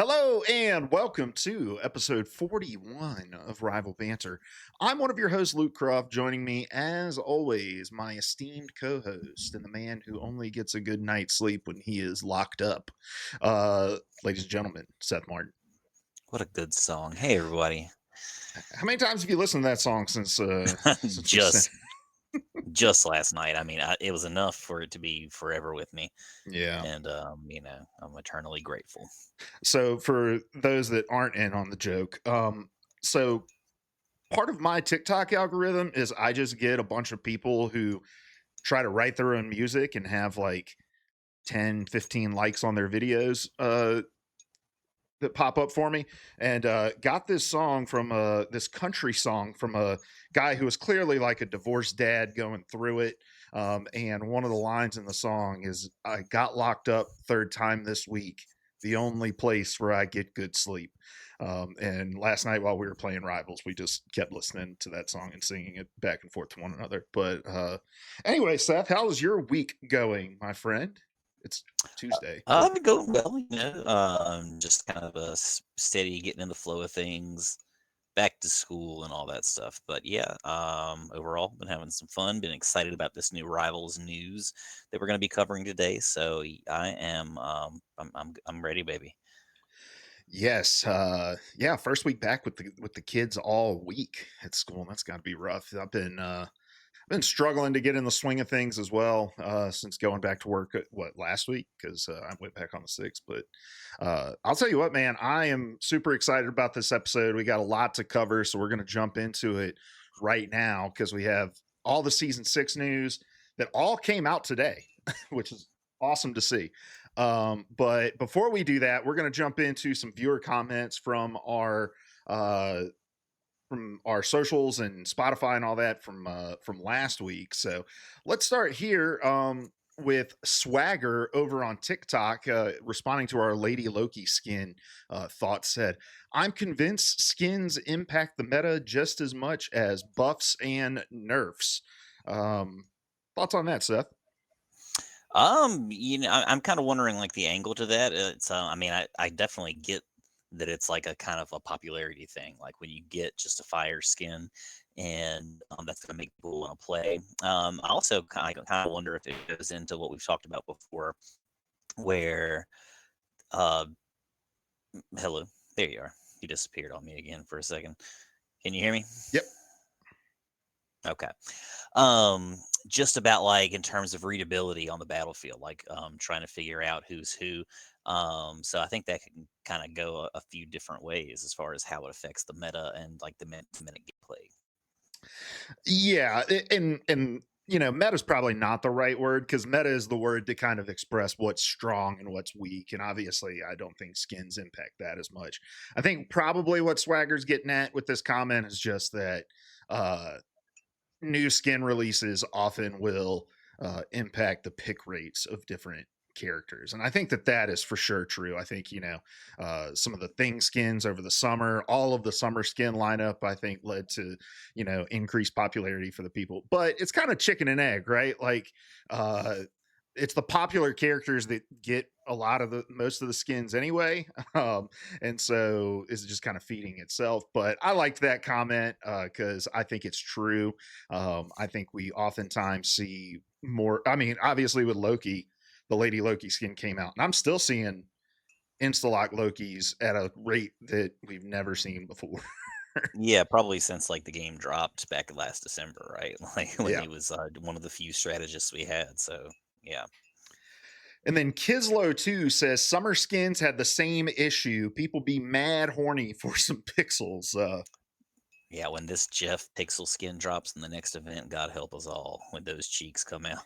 Hello and welcome to episode 41 of Rival Banter. I'm one of your hosts, Luke Croft. Joining me, as always, my esteemed co host and the man who only gets a good night's sleep when he is locked up. Ladies and gentlemen, Seth Martin. What a good song. Hey, everybody. How many times have you listened to that song since we sent? just just last night. It was enough for it to be forever with me. Yeah. And, I'm eternally grateful. So, for those that aren't in on the joke, so part of my TikTok algorithm is I just get a bunch of people who try to write their own music and have like 10, 15 likes on their videos that pop up for me, and got this song from this country song from a guy who was clearly like a divorced dad going through it. And one of the lines in the song is, "I got locked up third time this week, the only place where I get good sleep." And last night while we were playing Rivals, we just kept listening to that song and singing it back and forth to one another. But anyway, Seth, how's your week going, my friend? It's Tuesday. I'm going well, just kind of steady getting in the flow of things, back to school and all that stuff. But yeah, overall, been having some fun, been excited about this new Rivals news that we're going to be covering today. So I am, I'm ready, baby. Yes, yeah, first week back with the kids all week at school. That's got to be rough. I've been struggling to get in the swing of things as well since going back to work last week because I went back on the 6th. But I'll tell you what, man, I am super excited about this episode. We got a lot to cover, so we're going to jump into it right now because we have all the season 6 news that all came out today, which is awesome to see. But before we do that, we're going to jump into some viewer comments uh, from our socials and Spotify and all that from last week. So let's start here with Swagger over on TikTok, responding to our Lady Loki skin thought. Said, "I'm convinced skins impact the meta just as much as buffs and nerfs." Thoughts on that, Seth? I'm kind of wondering like the angle to that. I definitely get that it's like a kind of a popularity thing. Like when you get just a fire skin, and that's going to make people want to play. I also kind of wonder if it goes into what we've talked about before, where uh, hello, there you are. You disappeared on me again for a second. Can you hear me? Yep. Okay. Um, just about like in terms of readability on the battlefield, like trying to figure out who's who. So I think that can kind of go a few different ways as far as how it affects the meta and like the minute gameplay. Yeah, and meta is probably not the right word because meta is the word to kind of express what's strong and what's weak, and obviously, I don't think skins impact that as much. I think probably what Swagger's getting at with this comment is just that uh, new skin releases often will impact the pick rates of different characters, and I think that is for sure true. I think some of the thing skins over the summer, all of the summer skin lineup, I think led to increased popularity for the people, but it's kind of chicken and egg, right? Like uh it's the popular characters that get a lot of the most of the skins anyway. And so it's just kind of feeding itself. But I liked that comment because I think it's true. I think we oftentimes see more. I mean, obviously with Loki, the Lady Loki skin came out, and I'm still seeing Instalock Lokis at a rate that we've never seen before. Yeah, probably since like the game dropped back last December, right? Like when Yeah. he was one of the few strategists we had. So yeah. And then Kislo too says summer skins had the same issue. People be mad horny for some pixels. Yeah, when this Jeff Pixel skin drops in the next event, God help us all when those cheeks come out.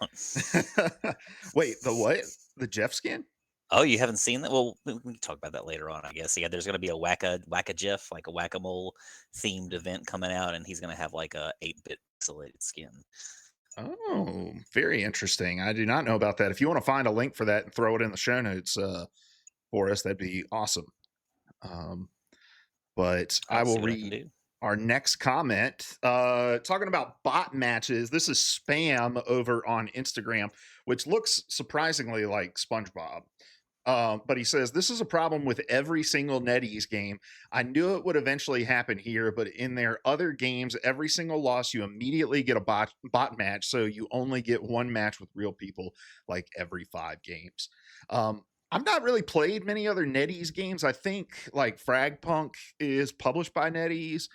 Wait, the what? The Jeff skin? Oh, you haven't seen that? Well, we can talk about that later on, I guess. Yeah, there's gonna be a Wacka Jeff, like a Whack-A-Mole themed event coming out, and he's gonna have like a 8-bit pixelated skin. Oh, very interesting. I do not know about that. If you want to find a link for that and throw it in the show notes for us, that'd be awesome. Um, but I I'll will see what I can read do. our next comment. Talking about bot matches. This is spam over on Instagram, which looks surprisingly like SpongeBob. But he says this is a problem with every single NetEase game. I knew it would eventually happen here, but in their other games, every single loss you immediately get a bot match, so you only get one match with real people like every 5 games. I've not really played many other NetEase games. I think like Fragpunk is published by NetEase.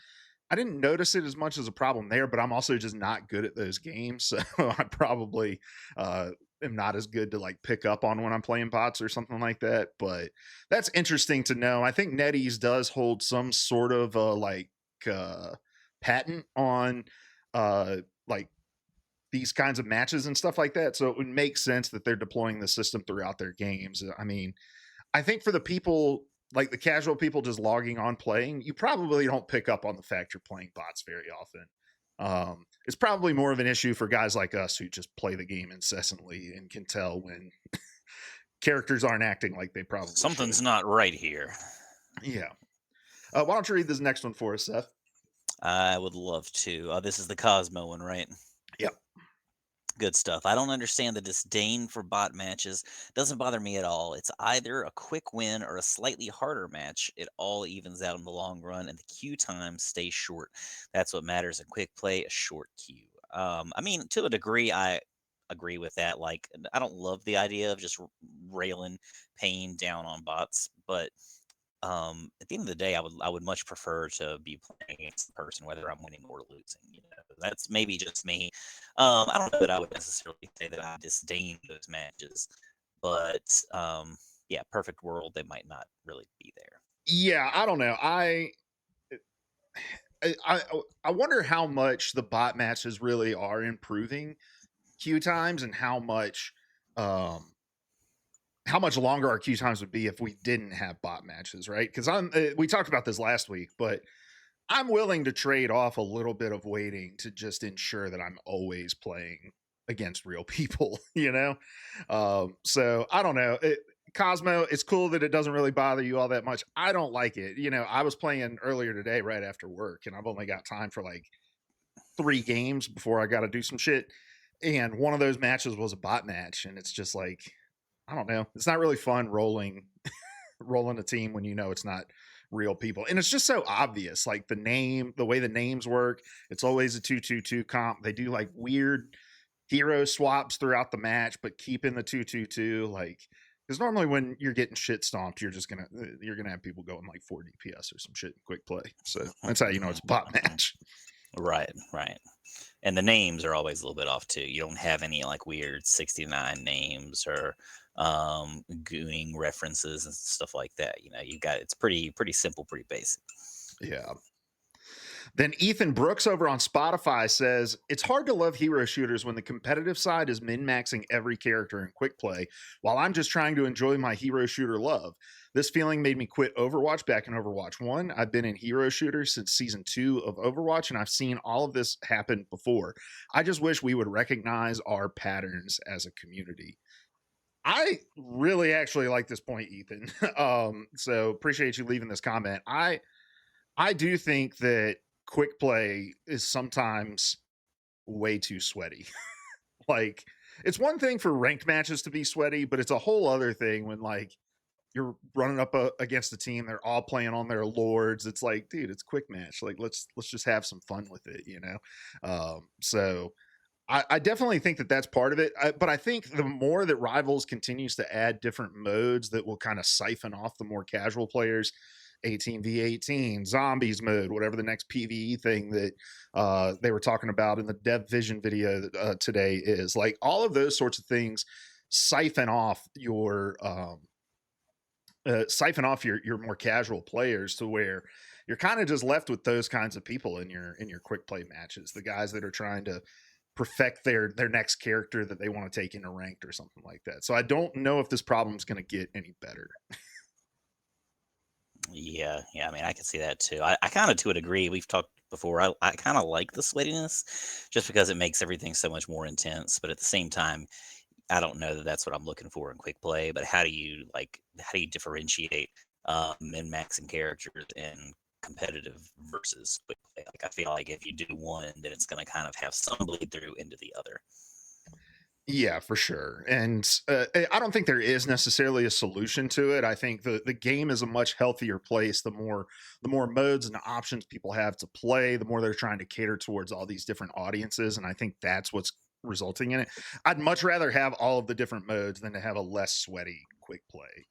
I didn't notice it as much as a problem there, but I'm also just not good at those games. So I probably am not as good to like pick up on when I'm playing bots or something like that. But that's interesting to know. I think NetEase does hold some sort of uh, patent on like these kinds of matches and stuff like that. So it would make sense that they're deploying the system throughout their games. I mean, I think for the people like the casual people just logging on playing, you probably don't pick up on the fact you're playing bots very often. It's probably more of an issue for guys like us who just play the game incessantly and can tell when characters aren't acting like they probably should. Something's not right here. Yeah. Why don't you read this next one for us, Seth? I would love to. This is the Cosmo one, right? Yep. Good stuff. I don't understand the disdain for bot matches. Doesn't bother me at all. It's either a quick win or a slightly harder match. It all evens out in the long run, and the queue time stays short. That's what matters in quick play, a short queue. I mean, to a degree, I agree with that. Like, I don't love the idea of just railing pain down on bots, but at the end of the day, I would much prefer to be playing against the person, whether I'm winning or losing. That's maybe just me. I don't know that I would necessarily say that I disdain those matches, but yeah, perfect world, they might not really be there. Yeah, I don't know. I wonder how much the bot matches really are improving queue times and um how much longer our queue times would be if we didn't have bot matches, right? Because we talked about this last week, but I'm willing to trade off a little bit of waiting to just ensure that I'm always playing against real people, you know? So I don't know. Cosmo, it's cool that it doesn't really bother you all that much. I don't like it. I was playing earlier today right after work, and I've only got time for like 3 games before I got to do some shit. And one of those matches was a bot match, and it's just like, I don't know. It's not really fun rolling a team when you know it's not real people. And it's just so obvious. Like the way the names work, it's always a 2-2-2 comp. They do like weird hero swaps throughout the match, but keeping the 2-2-2. Like, because normally when you're getting shit stomped, you're gonna have people going like 4 DPS or some shit in quick play. So that's how you know it's a bot match. Right, right. And the names are always a little bit off too. You don't have any like weird 69 names or gooing references and stuff like that. You got it's pretty simple, pretty basic. Yeah. Then Ethan Brooks over on Spotify says, it's hard to love hero shooters when the competitive side is min maxing every character in quick play, while I'm just trying to enjoy my hero shooter love. This feeling made me quit Overwatch back in Overwatch 1. I've been in hero shooters since season 2 of Overwatch, and I've seen all of this happen before. I just wish we would recognize our patterns as a community. I really actually like this point, Ethan. So appreciate you leaving this comment. I do think that quick play is sometimes way too sweaty. Like, it's one thing for ranked matches to be sweaty, but it's a whole other thing when like you're running up against a team, they're all playing on their lords. It's like, dude, it's quick match. Like, let's just have some fun with it. So I definitely think that that's part of it. But I think the more that Rivals continues to add different modes that will kind of siphon off the more casual players, 18v18, zombies mode, whatever the next PvE thing that they were talking about in the Dev Vision video today is, like, all of those sorts of things siphon off your more casual players to where you're kind of just left with those kinds of people in your quick play matches, the guys that are trying to perfect their next character that they want to take into ranked or something like that. So I don't know if this problem is going to get any better. Yeah, yeah. I mean, I can see that too. I kind of to a degree. We've talked before. I kind of like the sweatiness, just because it makes everything so much more intense. But at the same time, I don't know that that's what I'm looking for in quick play. But how do you differentiate min maxing characters and competitive versus quick play? Like I feel like if you do one, then it's going to kind of have some bleed through into the other. Yeah, for sure. And I don't think there is necessarily a solution to it. I think the game is a much healthier place. The more modes and options people have to play, the more they're trying to cater towards all these different audiences. And I think that's what's resulting in it. I'd much rather have all of the different modes than to have a less sweaty quick play.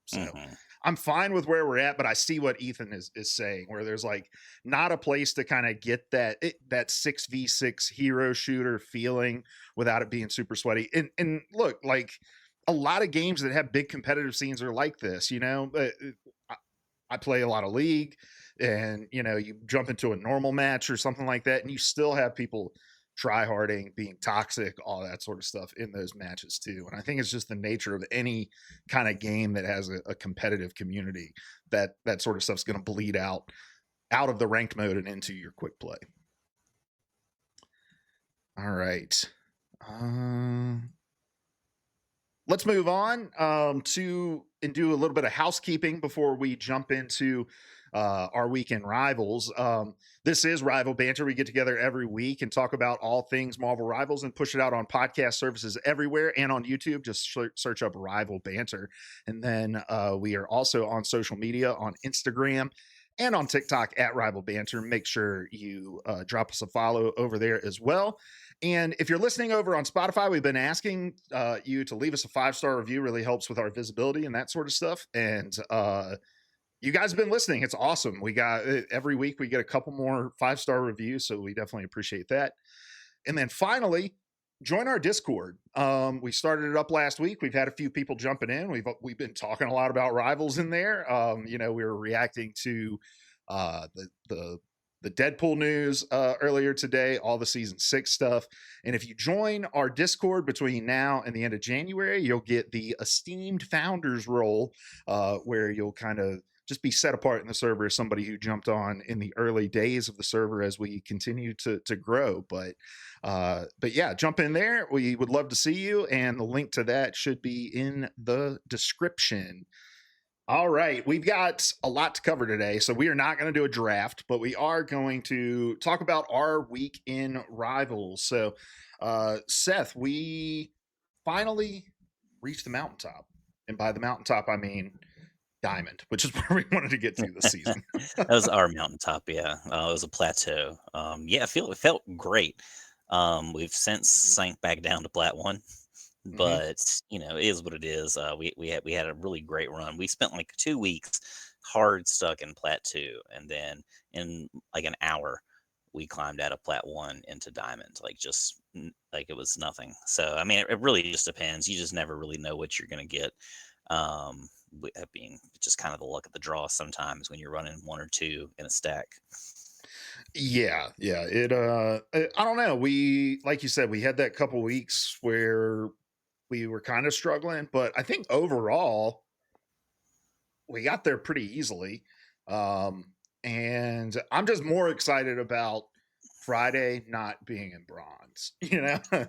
So Hmm. I'm fine with where we're at, but I see what Ethan is saying, where there's like not a place to kind of get that 6v6 hero shooter feeling without it being super sweaty. And look, like a lot of games that have big competitive scenes are like this. I, I play a lot of League, and you jump into a normal match or something like that, and you still have people try harding, being toxic, all that sort of stuff in those matches too. And I think it's just the nature of any kind of game that has a competitive community that sort of stuff's going to bleed out of the ranked mode and into your quick play. All right. Um, let's move on to and do a little bit of housekeeping before we jump into our weekend rivals. This is Rival Banter. We get together every week and talk about all things Marvel Rivals and push it out on podcast services everywhere and on YouTube. Just search up Rival Banter. And then we are also on social media on Instagram and on TikTok at Rival Banter. Make sure you drop us a follow over there as well. And if you're listening over on Spotify, we've been asking you to leave us a 5-star review. Really helps with our visibility and that sort of stuff. And you guys have been listening. It's awesome. We got every week we get a couple more 5-star reviews, so we definitely appreciate that. And then finally, join our Discord. We started it up last week. We've had a few people jumping in. We've been talking a lot about rivals in there. We were reacting to the Deadpool news earlier today, all the season 6 stuff. And if you join our Discord between now and the end of January, you'll get the esteemed founders role, where you'll kind of just be set apart in the server as somebody who jumped on in the early days of the server as we continue to grow. But yeah, jump in there. We would love to see you, and the link to that should be in the description. All right, we've got a lot to cover today, so we are not going to do a draft, but we are going to talk about our week in rivals. So, Seth, we finally reached the mountaintop, and by the mountaintop, I mean diamond, which is where we wanted to get to this season. That was our mountaintop, yeah. It was a plateau. Yeah, it felt great. We've since sank back down to plat one, Hmm. but it is what it is. We had a really great run. We spent like 2 weeks hard stuck in plat two, and then in like an hour, we climbed out of plat one into diamond, like just like it was nothing. So I mean, it really just depends. You just never really know what you're gonna get. That being just kind of the luck of the draw sometimes when you're running one or two in a stack. Yeah. I don't know. We, like you said, we had that couple weeks where we were kind of struggling, but I think overall we got there pretty easily. And I'm just more excited about Friday not being in bronze,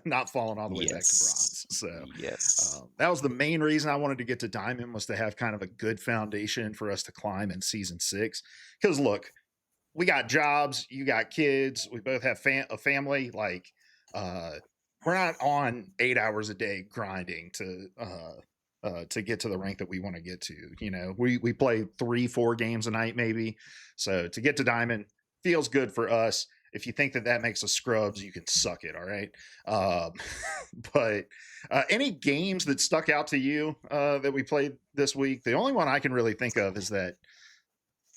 not falling all the way back to Yes. bronze. So Yes. that was the main reason I wanted to get to diamond, was to have kind of a good foundation for us to climb in season 6. Because look, we got jobs, you got kids, we both have a family. Like, uh, we're not on 8 hours a day grinding to get to the rank that we want to get to. We play 3-4 games a night maybe. So to get to diamond feels good for us. If you think that makes us scrubs, you can suck it. All right. Um, but any games that stuck out to you that we played this week? The only one I can really think of is that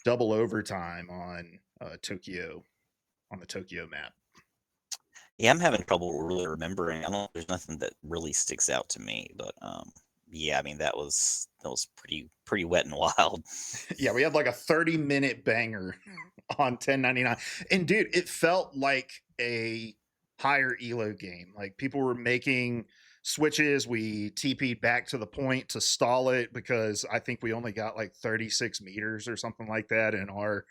double overtime on Tokyo, on the Tokyo map. Yeah, I'm having trouble really remembering. I don't. There's nothing that really sticks out to me, but yeah, I mean that was pretty wet and wild. Yeah, we had like a 30-minute banger on 1099. And dude, it felt like a higher elo game. Like people were making switches. We TP'd back to the point to stall it because I think we only got like 36 meters or something like that in our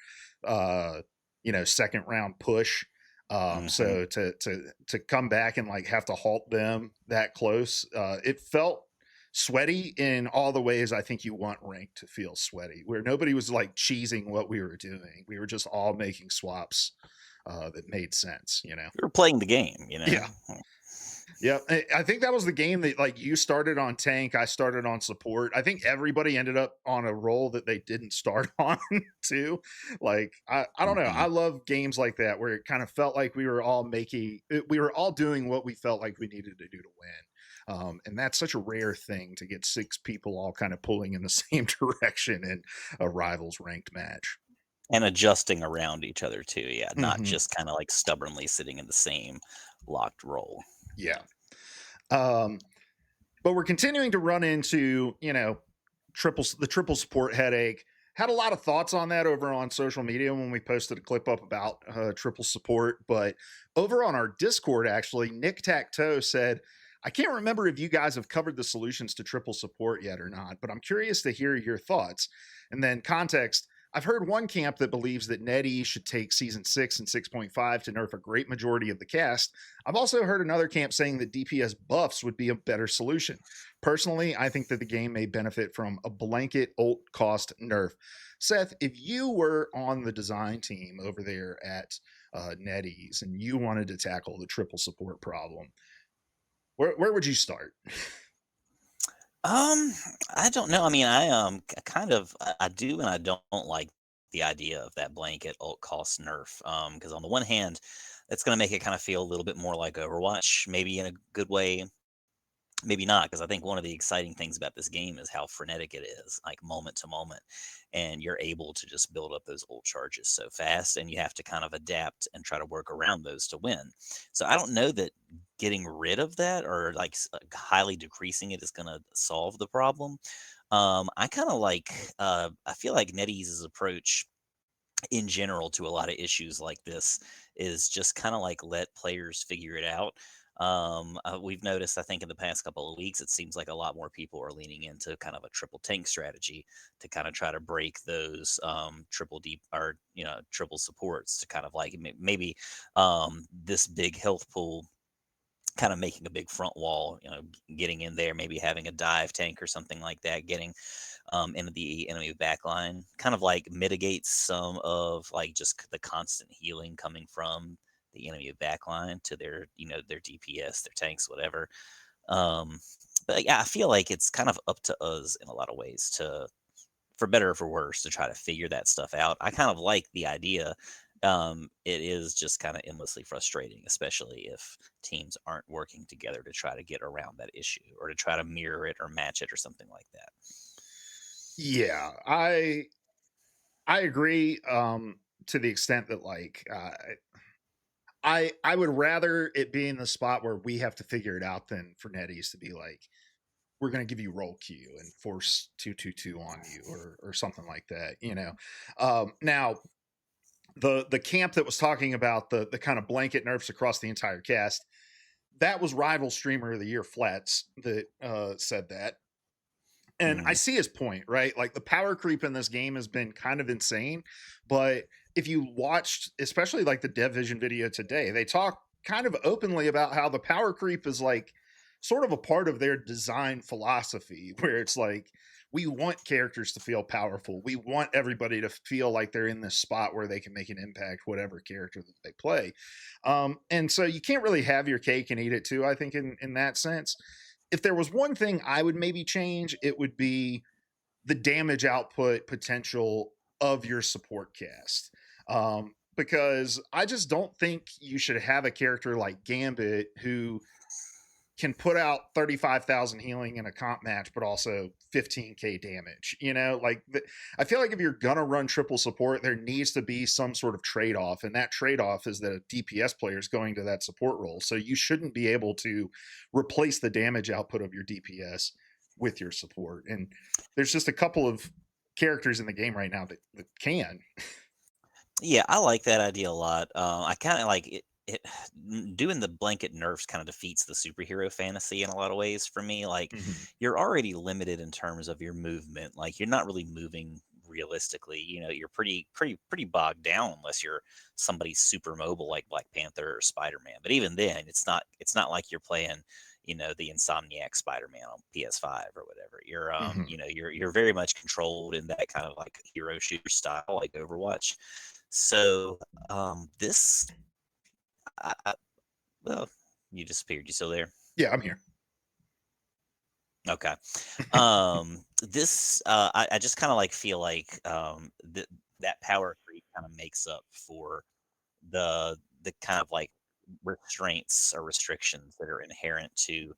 second round push. Hmm. So to come back and like have to halt them that close, it felt sweaty in all the ways I think you want rank to feel sweaty, where nobody was like cheesing what we were doing. We were just all making swaps that made sense. We were playing the game. Yeah, Yeah, I think that was the game that like you started on tank, I started on support. I think everybody ended up on a role that they didn't start on too. Like I don't know. Mhm. I love games like that where it kind of felt like we were all doing what we felt like we needed to do to win. And that's such a rare thing to get six people all kind of pulling in the same direction in a rivals ranked match. And adjusting around each other too, yeah, not Hmm. just kinda, like, stubbornly sitting in the same locked role. Yeah. Um, but we're continuing to run into the triple support headache. Had a lot of thoughts on that over on social media when we posted a clip up about triple support, but over on our Discord, actually, Nick Tacto said, I can't remember if you guys have covered the solutions to triple support yet or not, but I'm curious to hear your thoughts. And then context, I've heard one camp that believes that NetEase should take season 6 and 6.5 to nerf a great majority of the cast. I've also heard another camp saying that DPS buffs would be a better solution. Personally, I think that the game may benefit from a blanket ult cost nerf. Seth, if you were on the design team over there at NetEase and you wanted to tackle the triple support problem, where would you start? Um, I don't know. I mean, kind of, I do and I don't like the idea of that blanket alt cost nerf. Because on the one hand, it's going to make it kind of feel a little bit more like Overwatch, maybe in a good way, maybe not. Because I think one of the exciting things about this game is how frenetic it is, like moment to moment, and you're able to just build up those ult charges so fast, and you have to kind of adapt and try to work around those to win. So I don't know that getting rid of that or highly decreasing it is going to solve the problem. I kind of like, I feel like NetEase's approach in general to a lot of issues like this is just kind of like let players figure it out. We've noticed, I think, in the past couple of weeks, it seems like a lot more people are leaning into kind of a triple tank strategy to kind of try to break those triple deep or triple supports to kind of like maybe this big health pool kind of making a big front wall, getting in there, maybe having a dive tank or something like that, getting into the enemy back line, kind of like mitigates some of like just the constant healing coming from the enemy back line to their, their DPS, their tanks, whatever. Um, but yeah, I feel like it's kind of up to us in a lot of ways to, for better or for worse, to try to figure that stuff out. I kind of like the idea. It is just kind of endlessly frustrating, especially if teams aren't working together to try to get around that issue or to try to mirror it or match it or something like that. Yeah, I agree to the extent that like I would rather it be in the spot where we have to figure it out than for NetEase to be like, we're going to give you roll queue and force 222 on you or something like that, now the camp that was talking about the kind of blanket nerfs across the entire cast, that was rival streamer of the year Flats that said that. And I Mhm. see his point, right? Like the power creep in this game has been kind of insane. But if you watched, especially like the Dev Vision video today, they talk kind of openly about how the power creep is like sort of a part of their design philosophy, where it's like, we want characters to feel powerful. We want everybody to feel like they're in this spot where they can make an impact, whatever character that they play. And so you can't really have your cake and eat it too, I think, in that sense. If there was one thing I would maybe change, it would be the damage output potential of your support cast. Because I just don't think you should have a character like Gambit who can put out 35,000 healing in a comp match, but also 15k damage. I feel like if you're gonna run triple support, there needs to be some sort of trade off, and that trade off is that a DPS player is going to that support role. So you shouldn't be able to replace the damage output of your DPS with your support. And there's just a couple of characters in the game right now that can. Yeah, I like that idea a lot. I kind of like it. Doing the blanket nerfs kind of defeats the superhero fantasy in a lot of ways for me. Like, Mhm. you're already limited in terms of your movement. Like, you're not really moving realistically. You're pretty bogged down unless you're somebody super mobile like Black Panther or Spider Man. But even then, it's not like you're playing. The Insomniac Spider-Man on PS5 or whatever. Mhm. You're very much controlled in that kind of like hero shooter style, like Overwatch. So, this I well, you disappeared. You still there? Yeah, I'm here. Okay. This I just kind of like feel like that power creep kind of makes up for the kind of like restraints or restrictions that are inherent to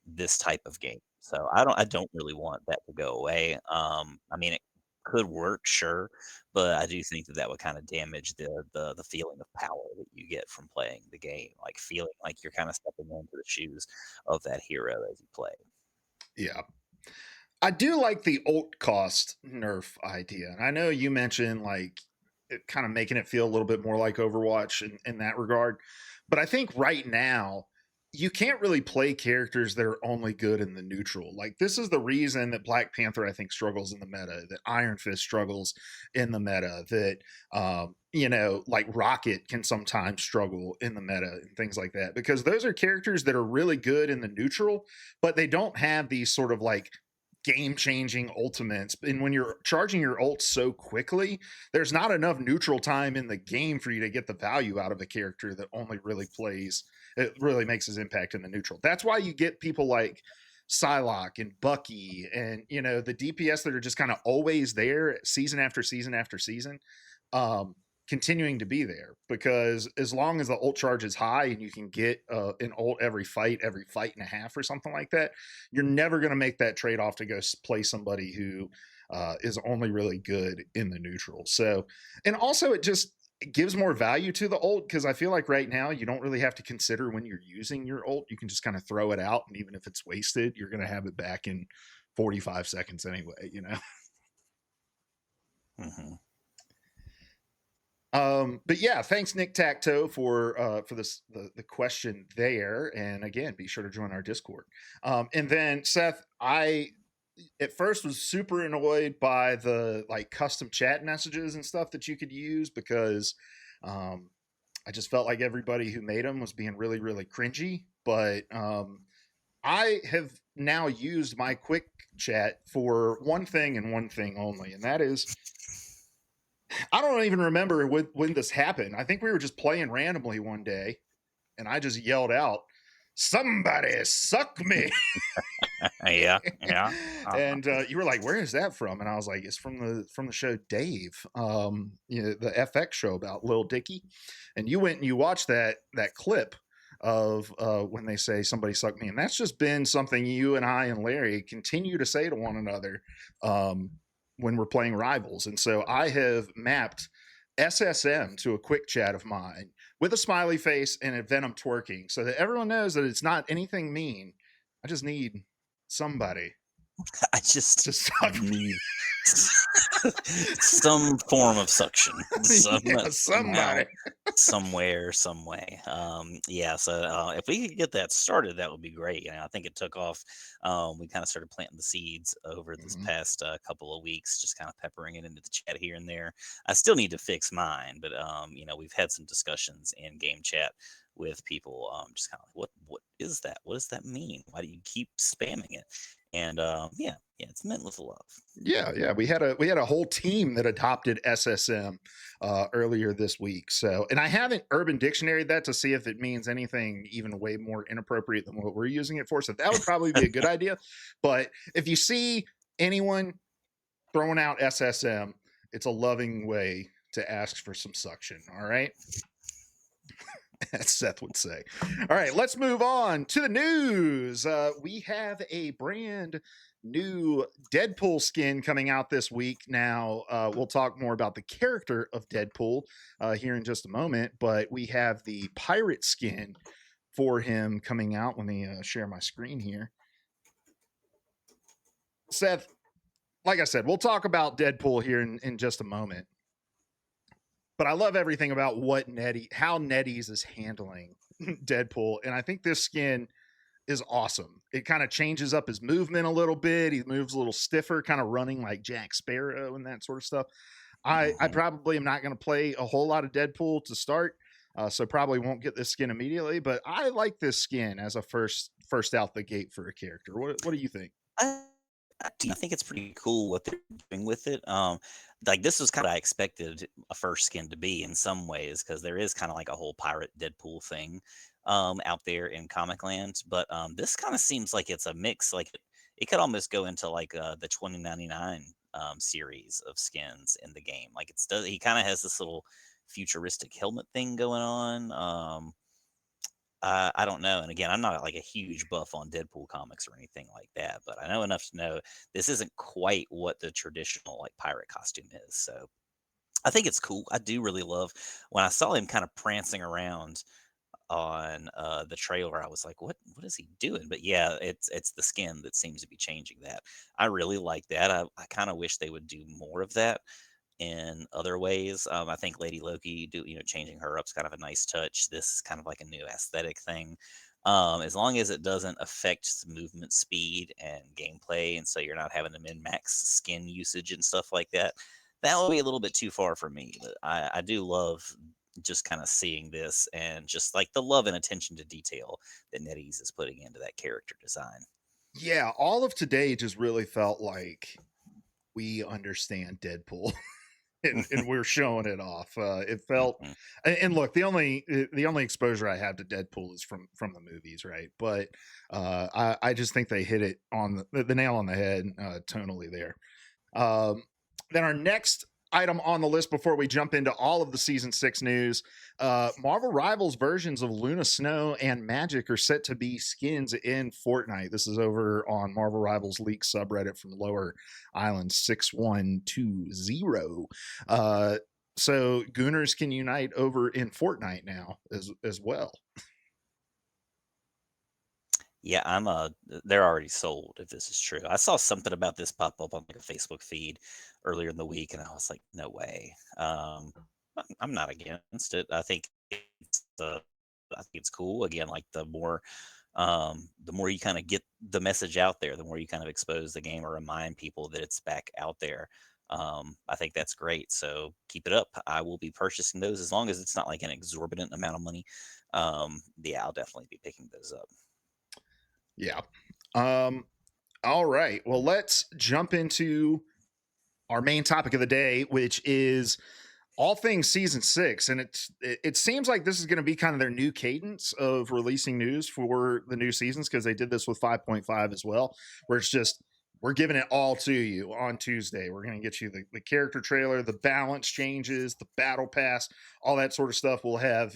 this type of game. So I don't really want that to go away. I mean, it could work, sure, but I do think that that would kind of damage the feeling of power that you get from playing the game, like feeling like you're kind of stepping into the shoes of that hero as you play. Yeah. I do like the ult cost nerf idea. And I know you mentioned like it kind of making it feel a little bit more like Overwatch in that regard. But I think right now, you can't really play characters that are only good in the neutral. Like, this is the reason that Black Panther, I think, struggles in the meta, that Iron Fist struggles in the meta, that, like Rocket can sometimes struggle in the meta and things like that, because those are characters that are really good in the neutral, but they don't have these sort of like game changing ultimates. And when you're charging your ult so quickly, there's not enough neutral time in the game for you to get the value out of a character that only really plays, it really makes his impact in the neutral. That's why you get people like Psylocke and Bucky and, the DPS that are just kind of always there season after season after season. Um, Continuing to be there, because as long as the ult charge is high and you can get an ult every fight and a half or something like that, you're never going to make that trade off to go play somebody who is only really good in the neutral. So, and also it gives more value to the ult, because I feel like right now you don't really have to consider when you're using your ult. You can just kind of throw it out, and even if it's wasted, you're going to have it back in 45 seconds anyway. Hmm. But yeah, thanks Nick Tacto for this the question there. And again, be sure to join our Discord. And then Seth, I at first was super annoyed by the like custom chat messages and stuff that you could use, because um I just felt like everybody who made them was being really, really cringy. But I have now used my quick chat for one thing and one thing only, and that is, I don't even remember when this happened. I think we were just playing randomly one day, and I just yelled out, "Somebody suck me!" Yeah, yeah. And you were like, "Where is that from?" And I was like, "It's from the show Dave, the FX show about Lil Dicky." And you went and you watched that clip of when they say "somebody suck me," and that's just been something you and I and Larry continue to say to one another um, when we're playing Rivals. And so I have mapped SSM to a quick chat of mine with a smiley face and a Venom twerking, so that everyone knows that it's not anything mean. I just need somebody I just to suck need some form of suction, me. Yeah, somehow, somebody. somewhere, some way. Yeah. So if we could get that started, that would be great. And I think it took off. We kind of started planting the seeds over this Mhm. past couple of weeks, just kind of peppering it into the chat here and there. I still need to fix mine, but we've had some discussions in game chat with people, just kind of like, what is that? What does that mean? Why do you keep spamming it? And yeah, it's meant with love. Yeah, yeah. We had a whole team that adopted SSM earlier this week. So, and I haven't Urban Dictionary that to see if it means anything even way more inappropriate than what we're using it for. So that would probably be a good idea. But if you see anyone throwing out SSM, it's a loving way to ask for some suction. All right. As Seth would say. All right, let's move on to the news. We have a brand new Deadpool skin coming out this week. Now, we'll talk more about the character of Deadpool here in just a moment, but we have the pirate skin for him coming out. Let me share my screen here. Seth, like I said, we'll talk about Deadpool here in just a moment. But I love everything about how NetEase is handling Deadpool. And I think this skin is awesome. It kind of changes up his movement a little bit. He moves a little stiffer, kind of running like Jack Sparrow and that sort of stuff. I Mhm. probably am not going to play a whole lot of Deadpool to start, so probably won't get this skin immediately. But I like this skin as a first out the gate for a character. What do you think? I, I think it's pretty cool what they're doing with it. Like this was kind of I expected a first skin to be in some ways because there is kind of like a whole pirate Deadpool thing. out there in Comic Land. But this kind of seems like it's a mix. Like it could almost go into like the 2099 series of skins in the game. Like it's does he kind of has this little futuristic helmet thing going on. I don't know. And again, I'm not like a huge buff on Deadpool comics or anything like that, but I know enough to know this isn't quite what the traditional like pirate costume is. So I think it's cool. I do really love when I saw him kind of prancing around on the trailer. I was like, what is he doing? But yeah, it's the skin that seems to be changing that. I really like that. I kind of wish they would do more of that in other ways. I think Lady Loki, changing her up's kind of a nice touch. This is kind of like a new aesthetic thing. As long as it doesn't affect movement speed and gameplay, and so you're not having to min max skin usage and stuff like that, that will be a little bit too far for me. But I do love just kind of seeing this and just like the love and attention to detail that NetEase is putting into that character design. Yeah, all of today just really felt like we understand Deadpool. And we're showing it off. It felt, Mhm. and look, the only exposure I have to Deadpool is from the movies, right? But I just think they hit it on the nail on the head tonally there. Um, then our next item on the list before we jump into all of the season 6 news, Marvel Rivals versions of Luna Snow and Magik are set to be skins in Fortnite. This is over on Marvel Rivals leak subreddit from Lower Island 6120. Uh, so Gooners can unite over in Fortnite now as well. Yeah, they're already sold if this is true. I saw something about this pop up on like a Facebook feed earlier in the week and I was like, no way. I'm not against it. I think it's cool. Again, like the more you kind of get the message out there, the more you kind of expose the game or remind people that it's back out there. I think that's great. So keep it up. I will be purchasing those as long as it's not like an exorbitant amount of money. Yeah, I'll definitely be picking those up. Yeah. Um, all right. Well, let's jump into our main topic of the day, which is all things season 6. And it seems like this is going to be kind of their new cadence of releasing news for the new seasons, because they did this with 5.5 as well, where it's just we're giving it all to you on Tuesday. We're going to get you the character trailer, the balance changes, the battle pass, all that sort of stuff. We'll have,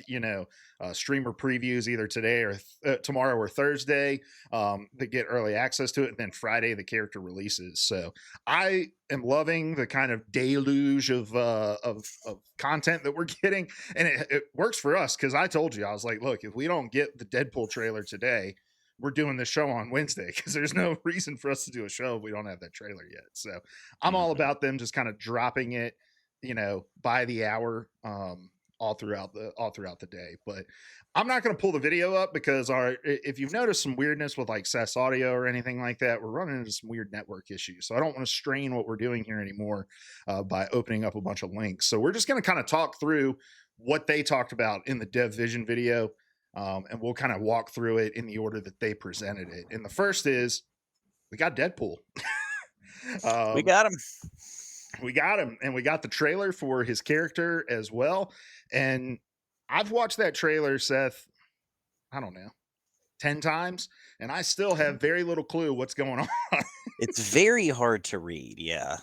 streamer previews either today or tomorrow or Thursday that get early access to it. And then Friday, the character releases. So I am loving the kind of deluge of content that we're getting. And it works for us, because I told you, I was like, look, if we don't get the Deadpool trailer today, we're doing this show on Wednesday, because there's no reason for us to do a show if we don't have that trailer yet. So I'm all Mhm. about them just kind of dropping it, by the hour, all throughout the day. But I'm not going to pull the video up, because if you've noticed some weirdness with like SES audio or anything like that, we're running into some weird network issues. So I don't want to strain what we're doing here anymore by opening up a bunch of links. So we're just going to kind of talk through what they talked about in the Dev Vision video, and we'll kind of walk through it in the order that they presented it. And the first is we got Deadpool. We um, got him. we got him, and we got the trailer for his character as well. And I've watched that trailer, Seth, I don't know, 10 times, and I still have very little clue what's going on. It's very hard to read, yeah.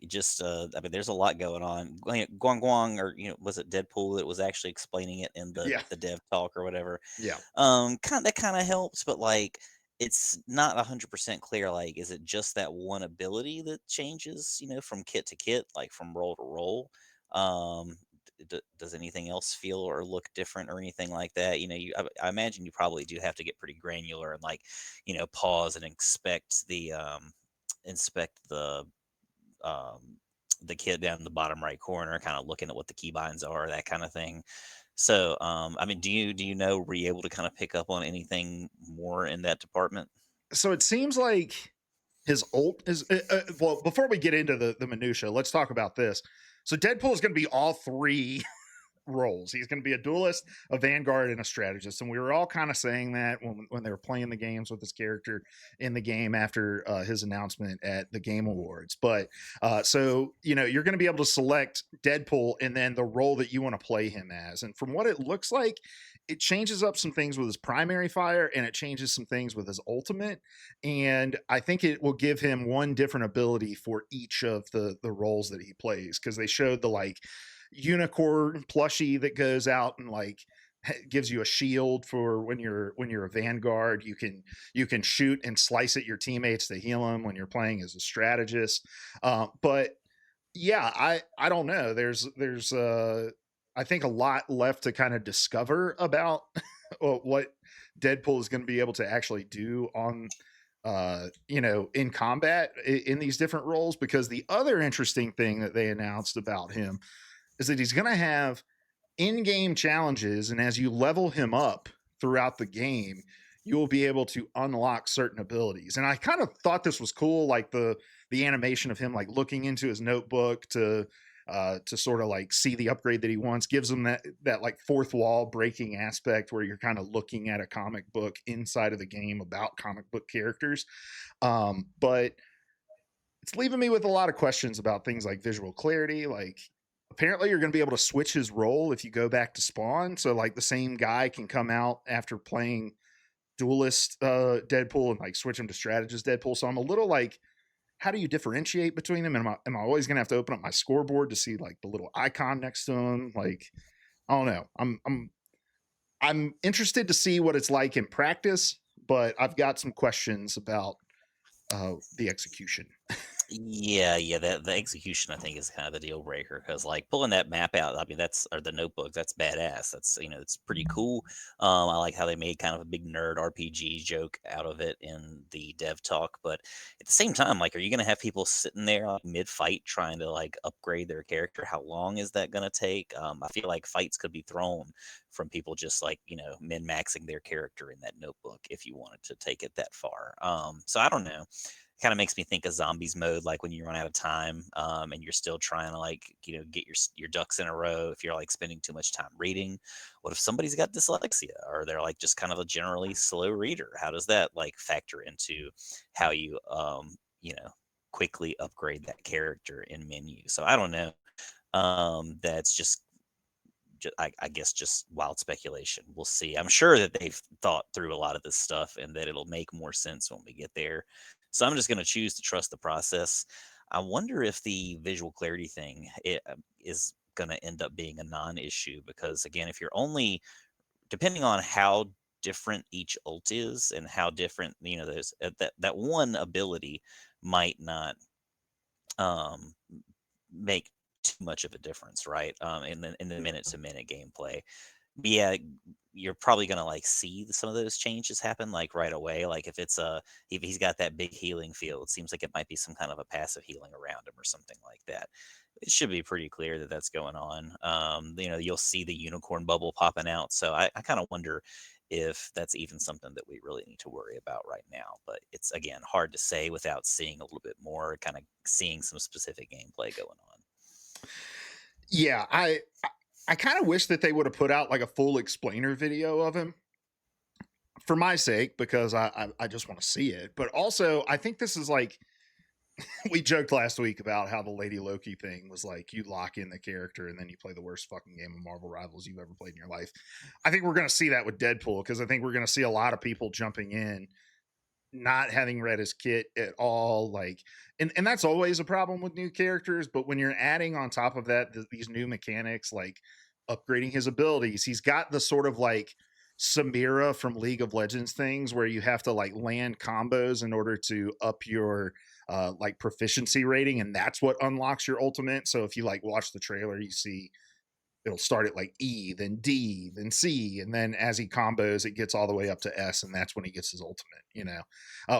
Just, I mean, there's a lot going on. Guang Guang, or was it Deadpool that was actually explaining it in the Yeah. the dev talk or whatever? Yeah. Kind of helps, but like, it's not 100% clear. Like, is it just that one ability that changes, from kit to kit, like from role to role? Um, does anything else feel or look different or anything like that? I imagine you probably do have to get pretty granular and like pause and inspect um, the kid down in the bottom right corner, kind of looking at what the keybinds are, that kind of thing. So, I mean, do you know, were you able to kind of pick up on anything more in that department? So it seems like his ult is well, before we get into the minutia, let's talk about this. So Deadpool is going to be all three roles. He's going to be a duelist, a vanguard, and a strategist. And we were all kind of saying that when they were playing the games with his character in the game after his announcement at the Game Awards. But so, you're going to be able to select Deadpool and then the role that you want to play him as. And from what it looks like, it changes up some things with his primary fire and it changes some things with his ultimate. And I think it will give him one different ability for each of the roles that he plays, because they showed the like unicorn plushie that goes out and like gives you a shield for when you're a vanguard. You can shoot and slice at your teammates to heal them when you're playing as a strategist. But yeah, I don't know. There's I think a lot left to kind of discover about what Deadpool is going to be able to actually do on in combat in these different roles. Because the other interesting thing that they announced about him is that he's going to have in-game challenges, and as you level him up throughout the game, you will be able to unlock certain abilities. And I kind of thought this was cool, like the animation of him like looking into his notebook to sort of like see the upgrade that he wants, gives him that like fourth wall breaking aspect where you're kind of looking at a comic book inside of the game about comic book characters. But it's leaving me with a lot of questions about things like visual clarity. Like, apparently you're going to be able to switch his role if you go back to spawn, so like the same guy can come out after playing duelist Deadpool and like switch him to strategist Deadpool. So I'm a little like, how do you differentiate between them? And am I always going to have to open up my scoreboard to see like the little icon next to him? Like, I don't know. I'm interested to see what it's like in practice, but I've got some questions about the execution. Yeah, yeah, the execution I think is kind of the deal breaker because like pulling that map out, I mean that's or the notebook, that's badass. That's it's pretty cool. I like how they made kind of a big nerd RPG joke out of it in the dev talk, but at the same time, like, are you gonna have people sitting there like mid fight trying to like upgrade their character? How long is that gonna take? I feel like fights could be thrown from people just like min maxing their character in that notebook if you wanted to take it that far. So I don't know, kind of makes me think of zombies mode, like when you run out of time, and you're still trying to like get your ducks in a row. If you're like spending too much time reading, what if somebody's got dyslexia or they're like just kind of a generally slow reader? How does that like factor into how you quickly upgrade that character in menu? So I don't know. That's just I guess just wild speculation. We'll see. I'm sure that they've thought through a lot of this stuff and that it'll make more sense when we get there. So I'm just going to choose to trust the process. I wonder if the visual clarity thing is going to end up being a non-issue because again, if you're only depending on how different each ult is and how different there's that one ability might not um make too much of a difference, right? In the minute to minute gameplay. But yeah, you're probably gonna like see some of those changes happen like right away. Like if he's got that big healing field, it seems like it might be some kind of a passive healing around him or something like that. It should be pretty clear that that's going on. You'll see the unicorn bubble popping out. So I kind of wonder if that's even something that we really need to worry about right now. But it's again hard to say without seeing a little bit more, kind of seeing some specific gameplay going on. Yeah, I kind of wish that they would have put out like a full explainer video of him for my sake, because I just want to see it. But also, I think this is like, we joked last week about how the Lady Loki thing was like you lock in the character and then you play the worst fucking game of Marvel Rivals you've ever played in your life. I think we're going to see that with Deadpool, because I think we're going to see a lot of people jumping in not having read his kit at all. Like, and that's always a problem with new characters, but when you're adding on top of that these new mechanics like upgrading his abilities, he's got the sort of like Samira from League of Legends things where you have to like land combos in order to up your like proficiency rating, and that's what unlocks your ultimate. So if you like watch the trailer, you see it'll start at like E, then D, then C, and then as he combos, it gets all the way up to S, and that's when he gets his ultimate.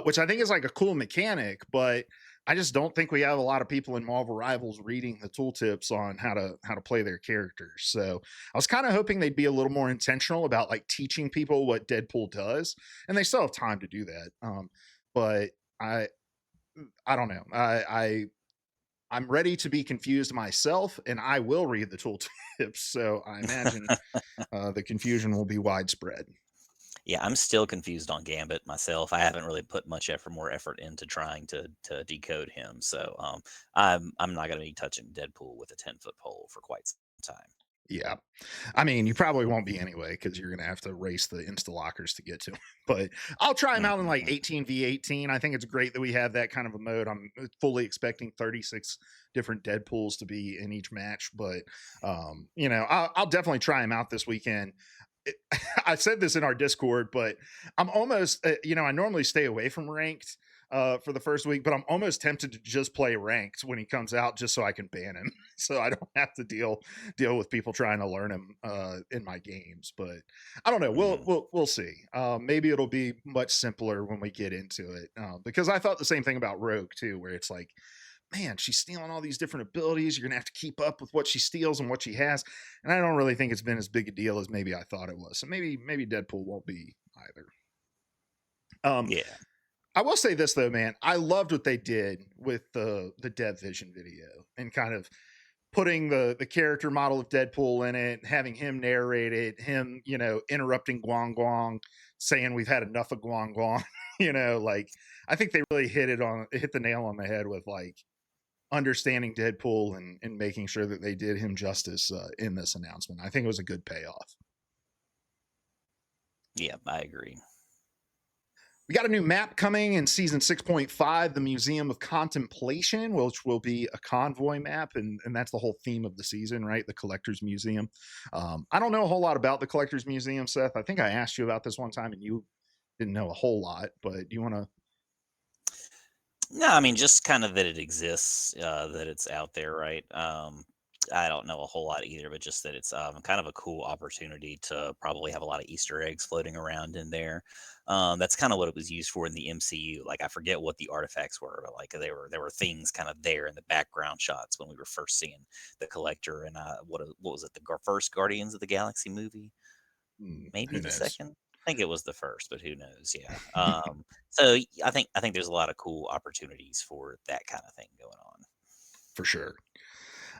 Which I think is like a cool mechanic, but I just don't think we have a lot of people in Marvel Rivals reading the tooltips on how to play their characters. So I was kind of hoping they'd be a little more intentional about like teaching people what Deadpool does, and they still have time to do that. But I don't know. I I'm ready to be confused myself, and I will read the tooltips. So I imagine the confusion will be widespread. Yeah, I'm still confused on Gambit myself. I haven't really put much more effort into trying to decode him. So I'm not going to be touching Deadpool with a 10-foot pole for quite some time. Yeah. I mean, you probably won't be anyway because you're going to have to race the insta lockers to get to him. But I'll try him out in like Mhm. 18v18. I think it's great that we have that kind of a mode. I'm fully expecting 36 different Deadpools to be in each match. But, I'll definitely try him out this weekend. It, I said this in our Discord, but I'm almost, I normally stay away from ranked for the first week, but I'm almost tempted to just play ranked when he comes out just so I can ban him. So I don't have to deal with people trying to learn him in my games. But I don't know. We'll Mhm. we'll we'll see. Maybe it'll be much simpler when we get into it. Because I thought the same thing about Rogue too, where it's like, man, she's stealing all these different abilities. You're gonna have to keep up with what she steals and what she has. And I don't really think it's been as big a deal as maybe I thought it was. So maybe Deadpool won't be either. Um, Yeah. I will say this though, man. I loved what they did with the Dev Vision video and kind of putting the character model of Deadpool in it, having him narrate it, him, interrupting Guang Guang, saying we've had enough of Guang Guang. Like I think they really hit the nail on the head with like understanding Deadpool and making sure that they did him justice in this announcement. I think it was a good payoff. Yeah, I agree. We got a new map coming in season 6.5, the Museum of Contemplation, which will be a convoy map. And that's the whole theme of the season, right? The Collector's Museum. I don't know a whole lot about the Collector's Museum, Seth. I think I asked you about this one time and you didn't know a whole lot, but do you want to? No, I mean, just kind of that it exists, that it's out there, right? I don't know a whole lot either, but just that it's kind of a cool opportunity to probably have a lot of Easter eggs floating around in there. That's kind of what it was used for in the MCU. Like I forget what the artifacts were, but like there were things kind of there in the background shots when we were first seeing the Collector and what was it, the first Guardians of the Galaxy movie? Maybe Who the knows? second? I think it was the first, but who knows? Yeah. So I think there's a lot of cool opportunities for that kind of thing going on. For sure.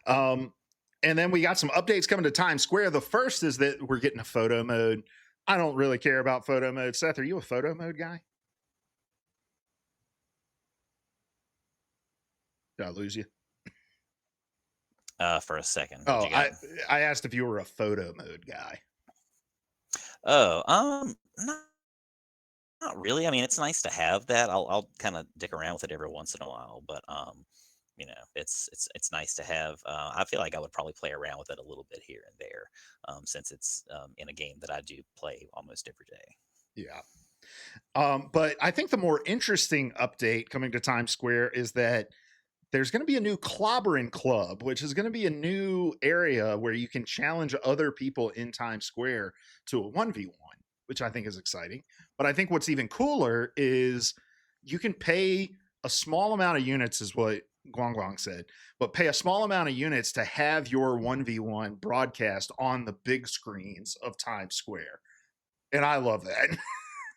Um, and then we got some updates coming to Times Square. The first is that we're getting a photo mode. I don't really care about photo mode. Seth, are you a photo mode guy? Did I lose you? For a second, what Oh, you got? I asked if you were a photo mode guy. Oh, not really. I mean, it's nice to have that. I'll kind of dick around with it every once in a while, but it's nice to have. I feel like I would probably play around with it a little bit here and there, since it's in a game that I do play almost every day. Yeah. But I think the more interesting update coming to Times Square is that there's going to be a new Clobberin Club, which is going to be a new area where you can challenge other people in Times Square to a 1v1, which I think is exciting. But I think what's even cooler is you can pay a small amount of units, is what Guang Guang said, but pay a small amount of units to have your 1v1 broadcast on the big screens of Times Square. And I love that.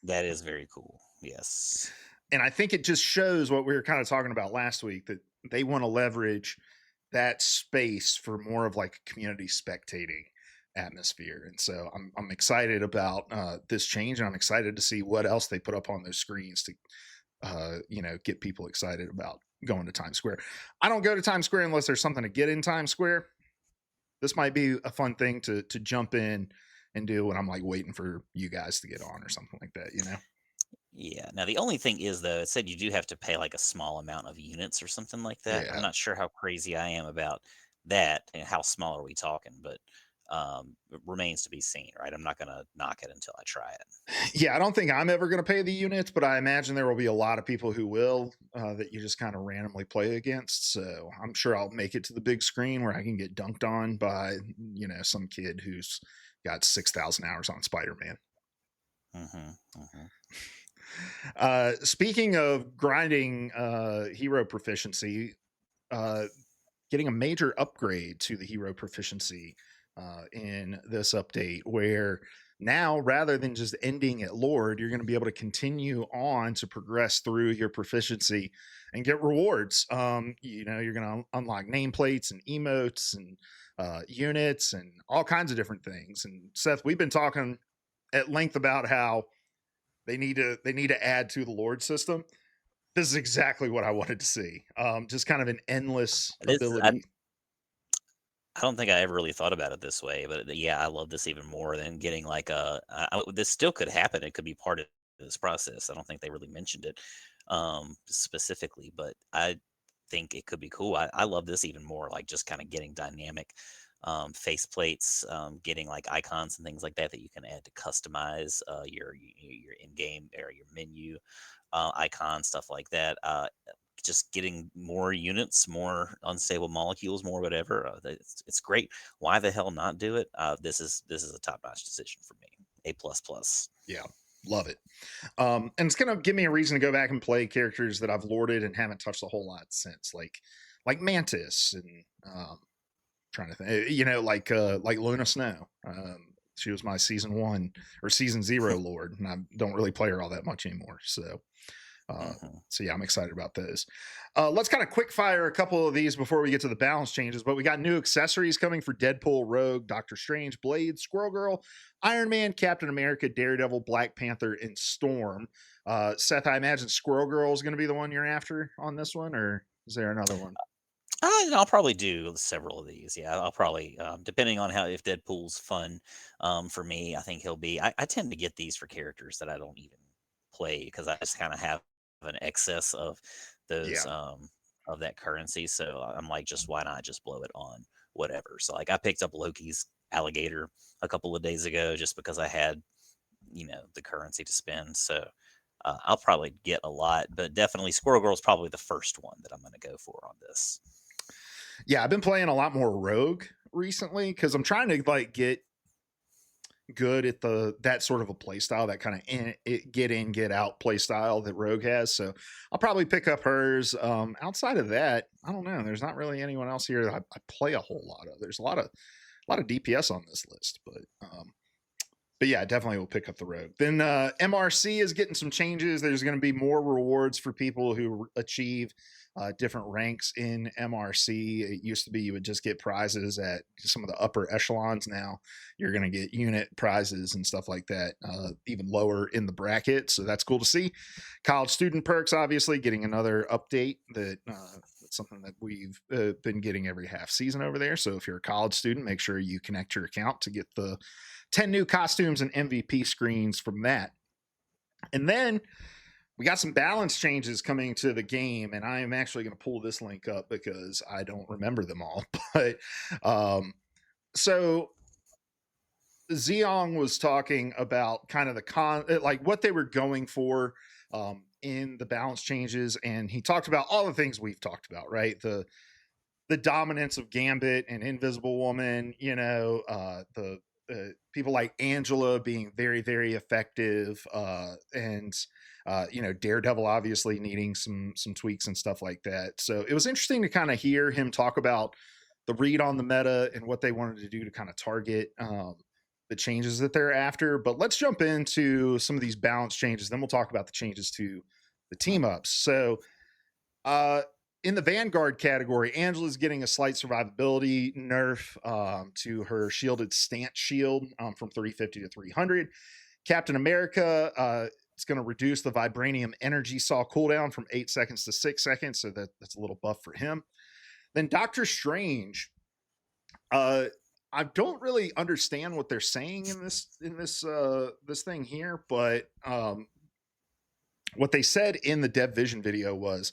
That is very cool. Yes. And I think it just shows what we were kind of talking about last week, that they want to leverage that space for more of like a community spectating atmosphere. And so I'm excited about this change, and I'm excited to see what else they put up on those screens to get people excited about going to Times Square. I don't go to Times Square unless there's something to get in Times Square. This might be a fun thing to jump in and do when I'm like waiting for you guys to get on or something like that. Yeah. Now the only thing is though, it said you do have to pay like a small amount of units or something like that. I'm Yeah. not sure how crazy I am about that and how small are we talking, but it remains to be seen, right? I'm not gonna knock it until I try it. Yeah, I don't think I'm ever going to pay the units, but I imagine there will be a lot of people who will, that you just kind of randomly play against. So I'm sure I'll make it to the big screen where I can get dunked on by, some kid who's got 6,000 hours on Spider Man. Hmm. Hmm. Speaking of grinding hero proficiency, uh, getting a major upgrade to the hero proficiency in this update where Now, rather than just ending at Lord, you're going to be able to continue on to progress through your proficiency and get rewards. You're going to unlock nameplates and emotes and units and all kinds of different things. And Seth, we've been talking at length about how they need to add to the Lord system. This is exactly what I wanted to see. Just kind of an endless This ability. I don't think I ever really thought about it this way, but yeah, I love this even more than getting like this still could happen. It could be part of this process. I don't think they really mentioned it specifically, but I think it could be cool. I love this even more, like just kind of getting dynamic face plates, getting like icons and things like that that you can add to customize your in-game or your menu icon, stuff like that. Just getting more units, more unstable molecules, more whatever. It's great. Why the hell not do it? This is a top notch decision for me. A plus plus. Yeah, love it. And it's gonna give me a reason to go back and play characters that I've lorded and haven't touched a whole lot since, like Mantis and trying to think, like Luna Snow. She was my season 1 or season 0 lord, and I don't really play her all that much anymore. Uh, Hmm. so yeah, I'm excited about those. Let's kind of quick fire a couple of these before we get to the balance changes. But we got new accessories coming for Deadpool, Rogue, Doctor Strange, Blade, Squirrel Girl, Iron Man, Captain America, Daredevil, Black Panther, and Storm. Seth, I imagine Squirrel Girl is going to be the one you're after on this one, or is there another one? I'll probably do several of these. Yeah, I'll probably, depending on how if Deadpool's fun for me, I think he'll be. I tend to get these for characters that I don't even play because I just kind of have an excess of those Yeah, of that currency. So I'm like, just why not just blow it on whatever? So like I picked up Loki's alligator a couple of days ago just because I had the currency to spend. So I'll probably get a lot, but definitely Squirrel Girl's probably the first one that I'm going to go for on this. yeah. I've been playing a lot more Rogue recently because I'm trying to like get good at the that sort of a play style, that kind of get in get out play style that Rogue has. So I'll probably pick up hers. Outside of that, I don't know. There's not really anyone else here that I play a whole lot of. There's a lot of DPS on this list, but yeah, definitely will pick up the Rogue. Then MRC is getting some changes. There's going to be more rewards for people who achieve different ranks in MRC. It used to be you would just get prizes at some of the upper echelons. Now you're going to get unit prizes and stuff like that, even lower in the bracket. So that's cool to see. College student perks, obviously, getting another update that's something that we've been getting every half season over there. So if you're a college student, make sure you connect your account to get the 10 new costumes and MVP screens from that. And then we got some balance changes coming to the game, and I am actually going to pull this link up because I don't remember them all. But so Zeong was talking about kind of like what they were going for in the balance changes, and he talked about all the things we've talked about, right? The dominance of Gambit and Invisible Woman, the people like Angela being very, very effective, and Daredevil obviously needing some tweaks and stuff like that. So it was interesting to kind of hear him talk about the read on the meta and what they wanted to do to kind of target the changes that they're after. But let's jump into some of these balance changes. Then we'll talk about the changes to the team ups. So uh, in the Vanguard category, Angela's getting a slight survivability nerf to her shielded stance shield from 350 to 300. Captain America is going to reduce the vibranium energy saw cooldown from 8 seconds to 6 seconds, so that's a little buff for him. Then Doctor Strange, uh, I don't really understand what they're saying in this thing here, but what they said in the Dev Vision video was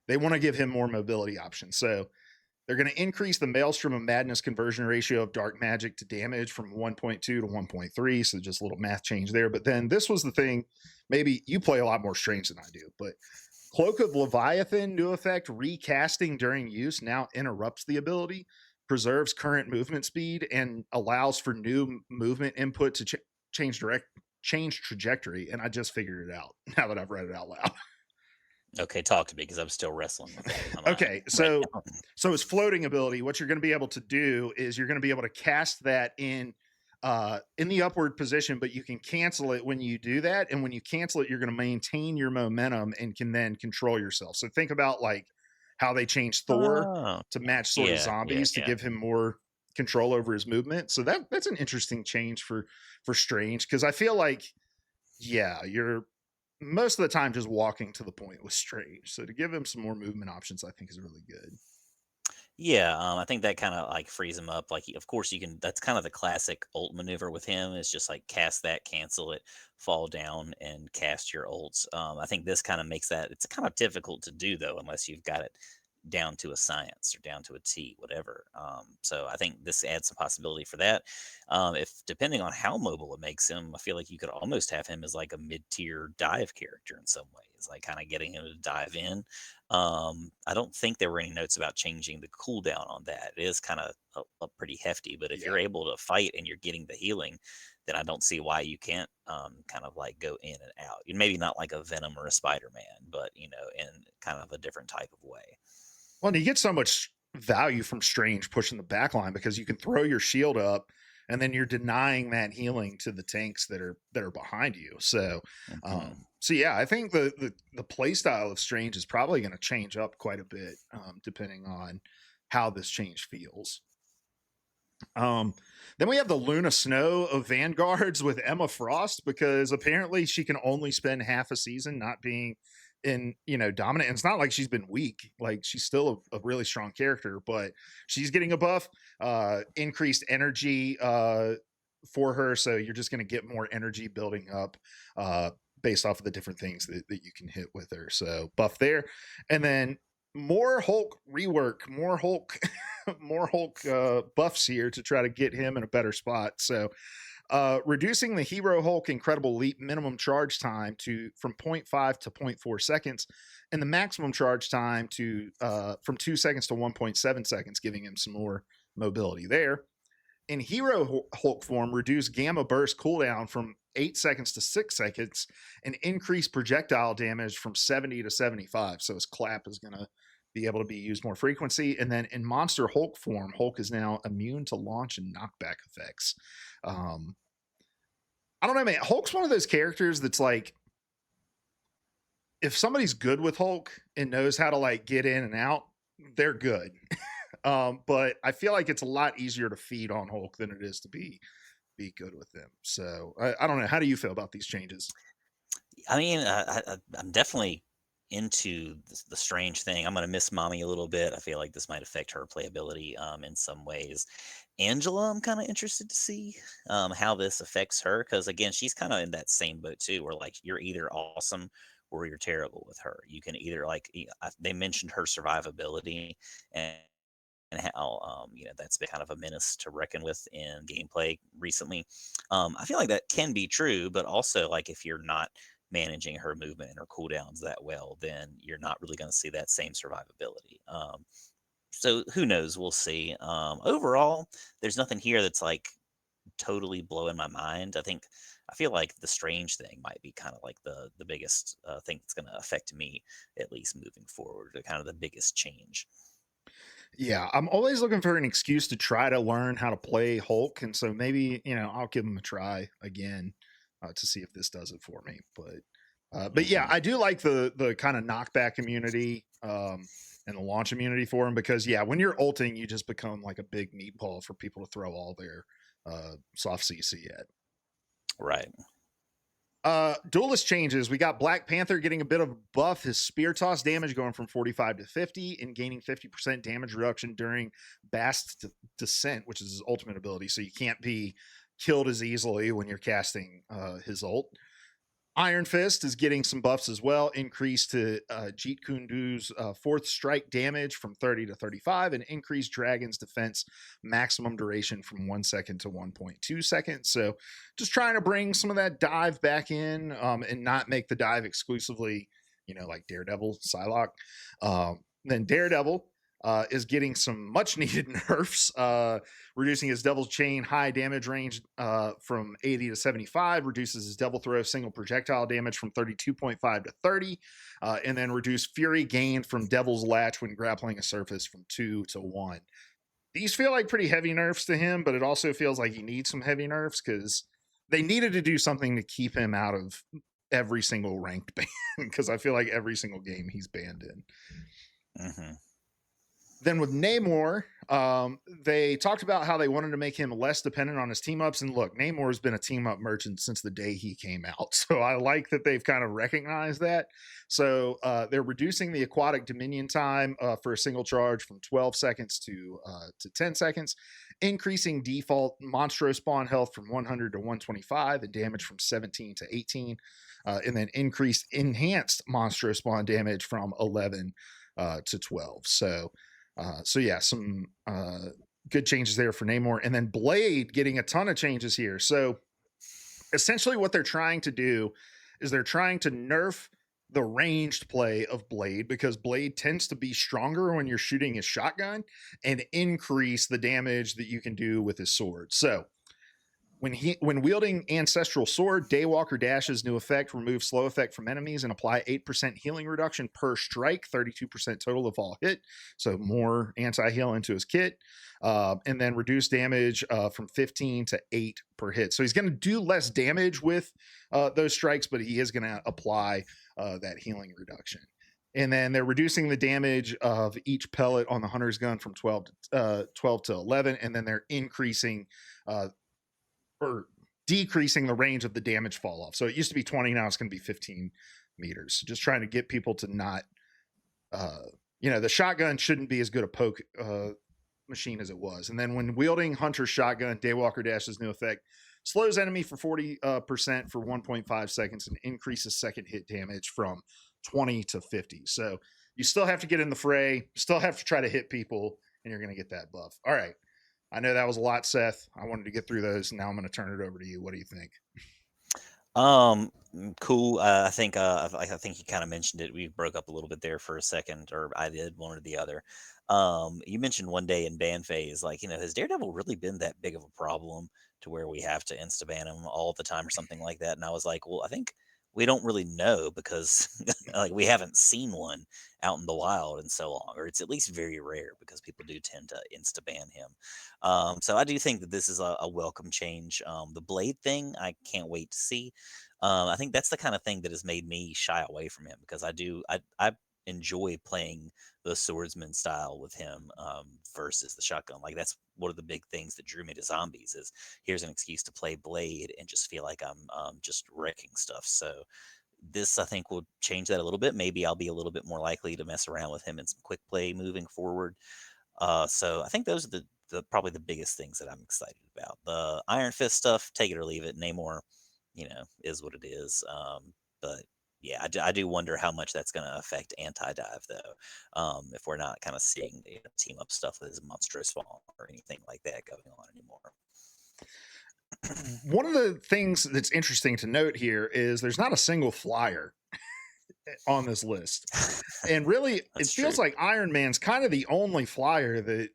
they want to give him more mobility options. So they're going to increase the Maelstrom of Madness conversion ratio of dark magic to damage from 1.2 to 1.3. So just a little math change there. But then this was the thing. Maybe you play a lot more Strange than I do, but Cloak of Leviathan, new effect, recasting during use now interrupts the ability, preserves current movement speed, and allows for new movement input to change trajectory. And I just figured it out now that I've read it out loud. Okay, talk to me because I'm still wrestling with that in my mind Okay, right so now. so his floating ability, what you're going to be able to do is you're going to be able to cast that in in the upward position, but you can cancel it when you do that. And when you cancel it, you're going to maintain your momentum and can then control yourself. So think about like how they changed Thor Oh, to match sort of yeah, yeah, zombies to yeah. give him more control over his movement. So that's an interesting change for Strange, because I feel like, yeah, you're most of the time just walking to the point with Strange. So to give him some more movement options, I think is really good. Yeah, I think that kind of like frees him up. Like, of course, you can. That's kind of the classic ult maneuver with him. Is just like cast that, cancel it, fall down, and cast your ults. I think this kind of makes that. It's kind of difficult to do though, unless you've got it down to a science or down to a T, whatever. So I think this adds some possibility for that. If depending on how mobile it makes him, I feel like you could almost have him as like a mid-tier dive character in some ways, like kind of getting him to dive in. I don't think there were any notes about changing the cooldown on that. It is kind of a pretty hefty, but if you're Yeah. able to fight and you're getting the healing, then I don't see why you can't kind of like go in and out. Maybe not like a Venom or a Spider Man, but in kind of a different type of way. Well, and you get so much value from Strange pushing the back line because you can throw your shield up and then you're denying that healing to the tanks that are behind you. So Mhm. so yeah, I think the play style of Strange is probably going to change up quite a bit, depending on how this change feels. Um, then we have the Luna Snow of Vanguards with Emma Frost, because apparently she can only spend half a season not being in, dominant. And it's not like she's been weak. Like she's still a really strong character, but she's getting a buff, increased energy for her. So you're just going to get more energy building up based off of the different things that you can hit with her. So buff there. And then more Hulk rework, more Hulk more Hulk buffs here to try to get him in a better spot. So, reducing the Hero Hulk Incredible Leap minimum charge time to from zero point 0.5 to zero point 0.4 seconds, and the maximum charge time to from 2 seconds to 1.7 seconds, giving him some more mobility there. In Hero Hulk form, reduce Gamma Burst cooldown from 8 seconds to 6 seconds and increase projectile damage from 70 to 75. So his clap is going to be able to be used more frequency. And then in Monster Hulk form, Hulk is now immune to launch and knockback effects. Um, I don't know, man. Hulk's one of those characters that's like, if somebody's good with Hulk and knows how to like get in and out, they're good. But I feel like it's a lot easier to feed on Hulk than it is to be good with them. So I don't know. How do you feel about these changes? I mean, I'm definitely into the strange thing. I'm gonna miss mommy a little bit. I feel like this might affect her playability in some ways. Angela, I'm kind of interested to see how this affects her because again, she's kind of in that same boat too, where like you're either awesome or you're terrible with her. You can either like they mentioned her survivability and how that's been kind of a menace to reckon with in gameplay recently. I feel like that can be true, but also like if you're not managing her movement and her cooldowns that well, then you're not really going to see that same survivability. So who knows? We'll see. Overall, there's nothing here that's like totally blowing my mind. I feel like the strange thing might be kind of like the biggest thing that's going to affect me at least moving forward. Kind of the biggest change. Yeah, I'm always looking for an excuse to try to learn how to play Hulk, and so maybe I'll give him a try again to see if this does it for me. But yeah, Hmm. I do like the kind of knockback immunity and the launch immunity for him, because yeah, when you're ulting, you just become like a big meatball for people to throw all their soft CC at. Right. Duelist changes. We got Black Panther getting a bit of a buff. His spear toss damage going from 45 to 50 and gaining 50% damage reduction during Bast Descent, which is his ultimate ability. So you can't be killed as easily when you're casting his ult. Iron Fist is getting some buffs as well. Increase to Jeet Kune Do's fourth strike damage from 30 to 35, and increase Dragon's defense maximum duration from 1 second to 1.2 seconds. So just trying to bring some of that dive back in, and not make the dive exclusively, like Daredevil, Psylocke. Then Daredevil is getting some much needed nerfs, reducing his Devil's Chain high damage range from 80 to 75, reduces his Devil Throw single projectile damage from 32.5 to 30, and then reduce Fury gained from Devil's Latch when grappling a surface from 2 to 1. these feel like pretty heavy nerfs to him, but it also feels like he needs some heavy nerfs because they needed to do something to keep him out of every single ranked ban because I feel like every single game he's banned in. Hmm. Then with Namor, they talked about how they wanted to make him less dependent on his team ups. And look, Namor has been a team up merchant since the day he came out. So I like that they've kind of recognized that. So they're reducing the aquatic dominion time for a single charge from 12 seconds to 10 seconds, increasing default monstro spawn health from 100 to 125 and damage from 17 to 18, and then increased enhanced monstro spawn damage from 11 to 12. So yeah, some good changes there for Namor, and then Blade getting a ton of changes here. So essentially, what they're trying to do is they're trying to nerf the ranged play of Blade because Blade tends to be stronger when you're shooting his shotgun and increase the damage that you can do with his sword. So when wielding Ancestral Sword, Daywalker Dash's new effect removes slow effect from enemies and apply 8% healing reduction per strike, 32% total of all hit. So more anti-heal into his kit. And then reduce damage from 15 to 8 per hit. So he's going to do less damage with those strikes, but he is going to apply that healing reduction. And then they're reducing the damage of each pellet on the Hunter's gun from 12 to 11. And then they're increasing or decreasing the range of the damage fall off. So it used to be 20, now it's going to be 15 meters. Just trying to get people to not, the shotgun shouldn't be as good a poke machine as it was. And then when wielding Hunter's shotgun, Daywalker Dash's new effect slows enemy for 40% for 1.5 seconds and increases second hit damage from 20 to 50. So you still have to get in the fray, still have to try to hit people, and you're going to get that buff. All right. I know that was a lot, Seth. I wanted to get through those, and now I'm going to turn it over to you. What do you think? Cool. I think you kind of mentioned it. We broke up a little bit there for a second, or I did one or the other. You mentioned one day in ban phase, like, has Daredevil really been that big of a problem to where we have to insta ban him all the time or something like that? And I was like, well, I think we don't really know because like we haven't seen one out in the wild in so long, or it's at least very rare because people do tend to insta ban him. So I do think that this is a welcome change. The blade thing, I can't wait to see. I think that's the kind of thing that has made me shy away from him because I enjoy playing the swordsman style with him versus the shotgun. Like that's one of the big things that drew me to zombies is here's an excuse to play blade and just feel like I'm just wrecking stuff. So this I think will change that a little bit. Maybe I'll be a little bit more likely to mess around with him in some quick play moving forward. So I think those are the probably the biggest things that I'm excited about. The Iron Fist stuff, take it or leave it. Namor, is what it is. But yeah, I do wonder how much that's going to affect anti-dive though. If we're not kind of seeing team up stuff with his monstrous fall or anything like that going on anymore. One of the things that's interesting to note here is there's not a single flyer on this list. And really, it That's true. feels like Iron Man's kind of the only flyer that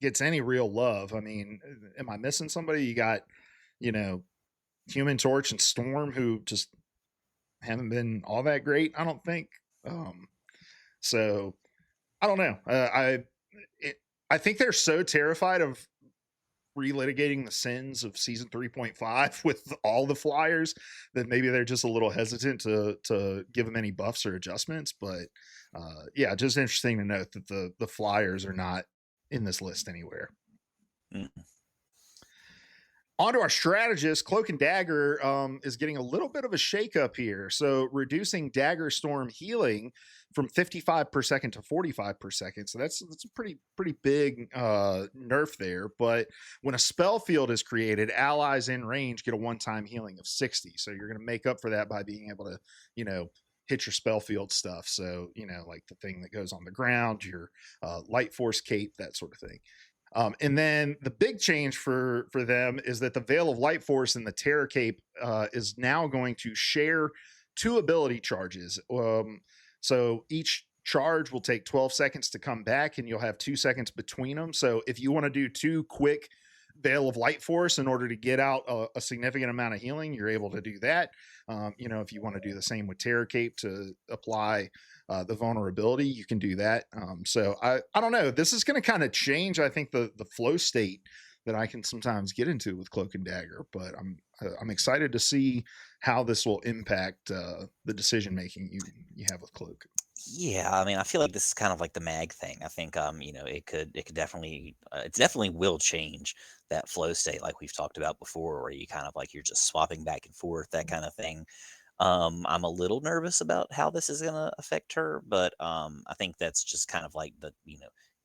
gets any real love. I mean, am I missing somebody? You got, Human Torch and Storm, who just haven't been all that great, I don't think. So I don't know. I think they're so terrified of relitigating the sins of season 3.5 with all the flyers that maybe they're just a little hesitant to give them any buffs or adjustments. But yeah, just interesting to note that the flyers are not in this list anywhere. Mm. On to our strategist, Cloak and Dagger is getting a little bit of a shakeup here. So reducing Dagger Storm healing from 55 per second to 45 per second. So that's a pretty big nerf there. But when a spell field is created, allies in range get a one-time healing of 60. So you're going to make up for that by being able to, hit your spell field stuff. So, like the thing that goes on the ground, your light force cape, that sort of thing. And then the big change for them is that the Veil of Light Force and the Terror Cape is now going to share 2 ability charges. So each charge will take 12 seconds to come back, and you'll have 2 seconds between them. So if you want to do 2 quick Veil of Light Force in order to get out a significant amount of healing, you're able to do that. If you want to do the same with Terror Cape to apply the vulnerability, you can do that. So I don't know. This is going to kind of change, I think, the flow state that I can sometimes get into with Cloak and Dagger. But I'm excited to see how this will impact the decision making you have with Cloak. Yeah, I mean, I feel like this is kind of like the mag thing. I think, it could definitely, it definitely will change that flow state, like we've talked about before, where you kind of like you're just swapping back and forth, that kind of thing. I'm a little nervous about how this is gonna affect her, but I think that's just kind of like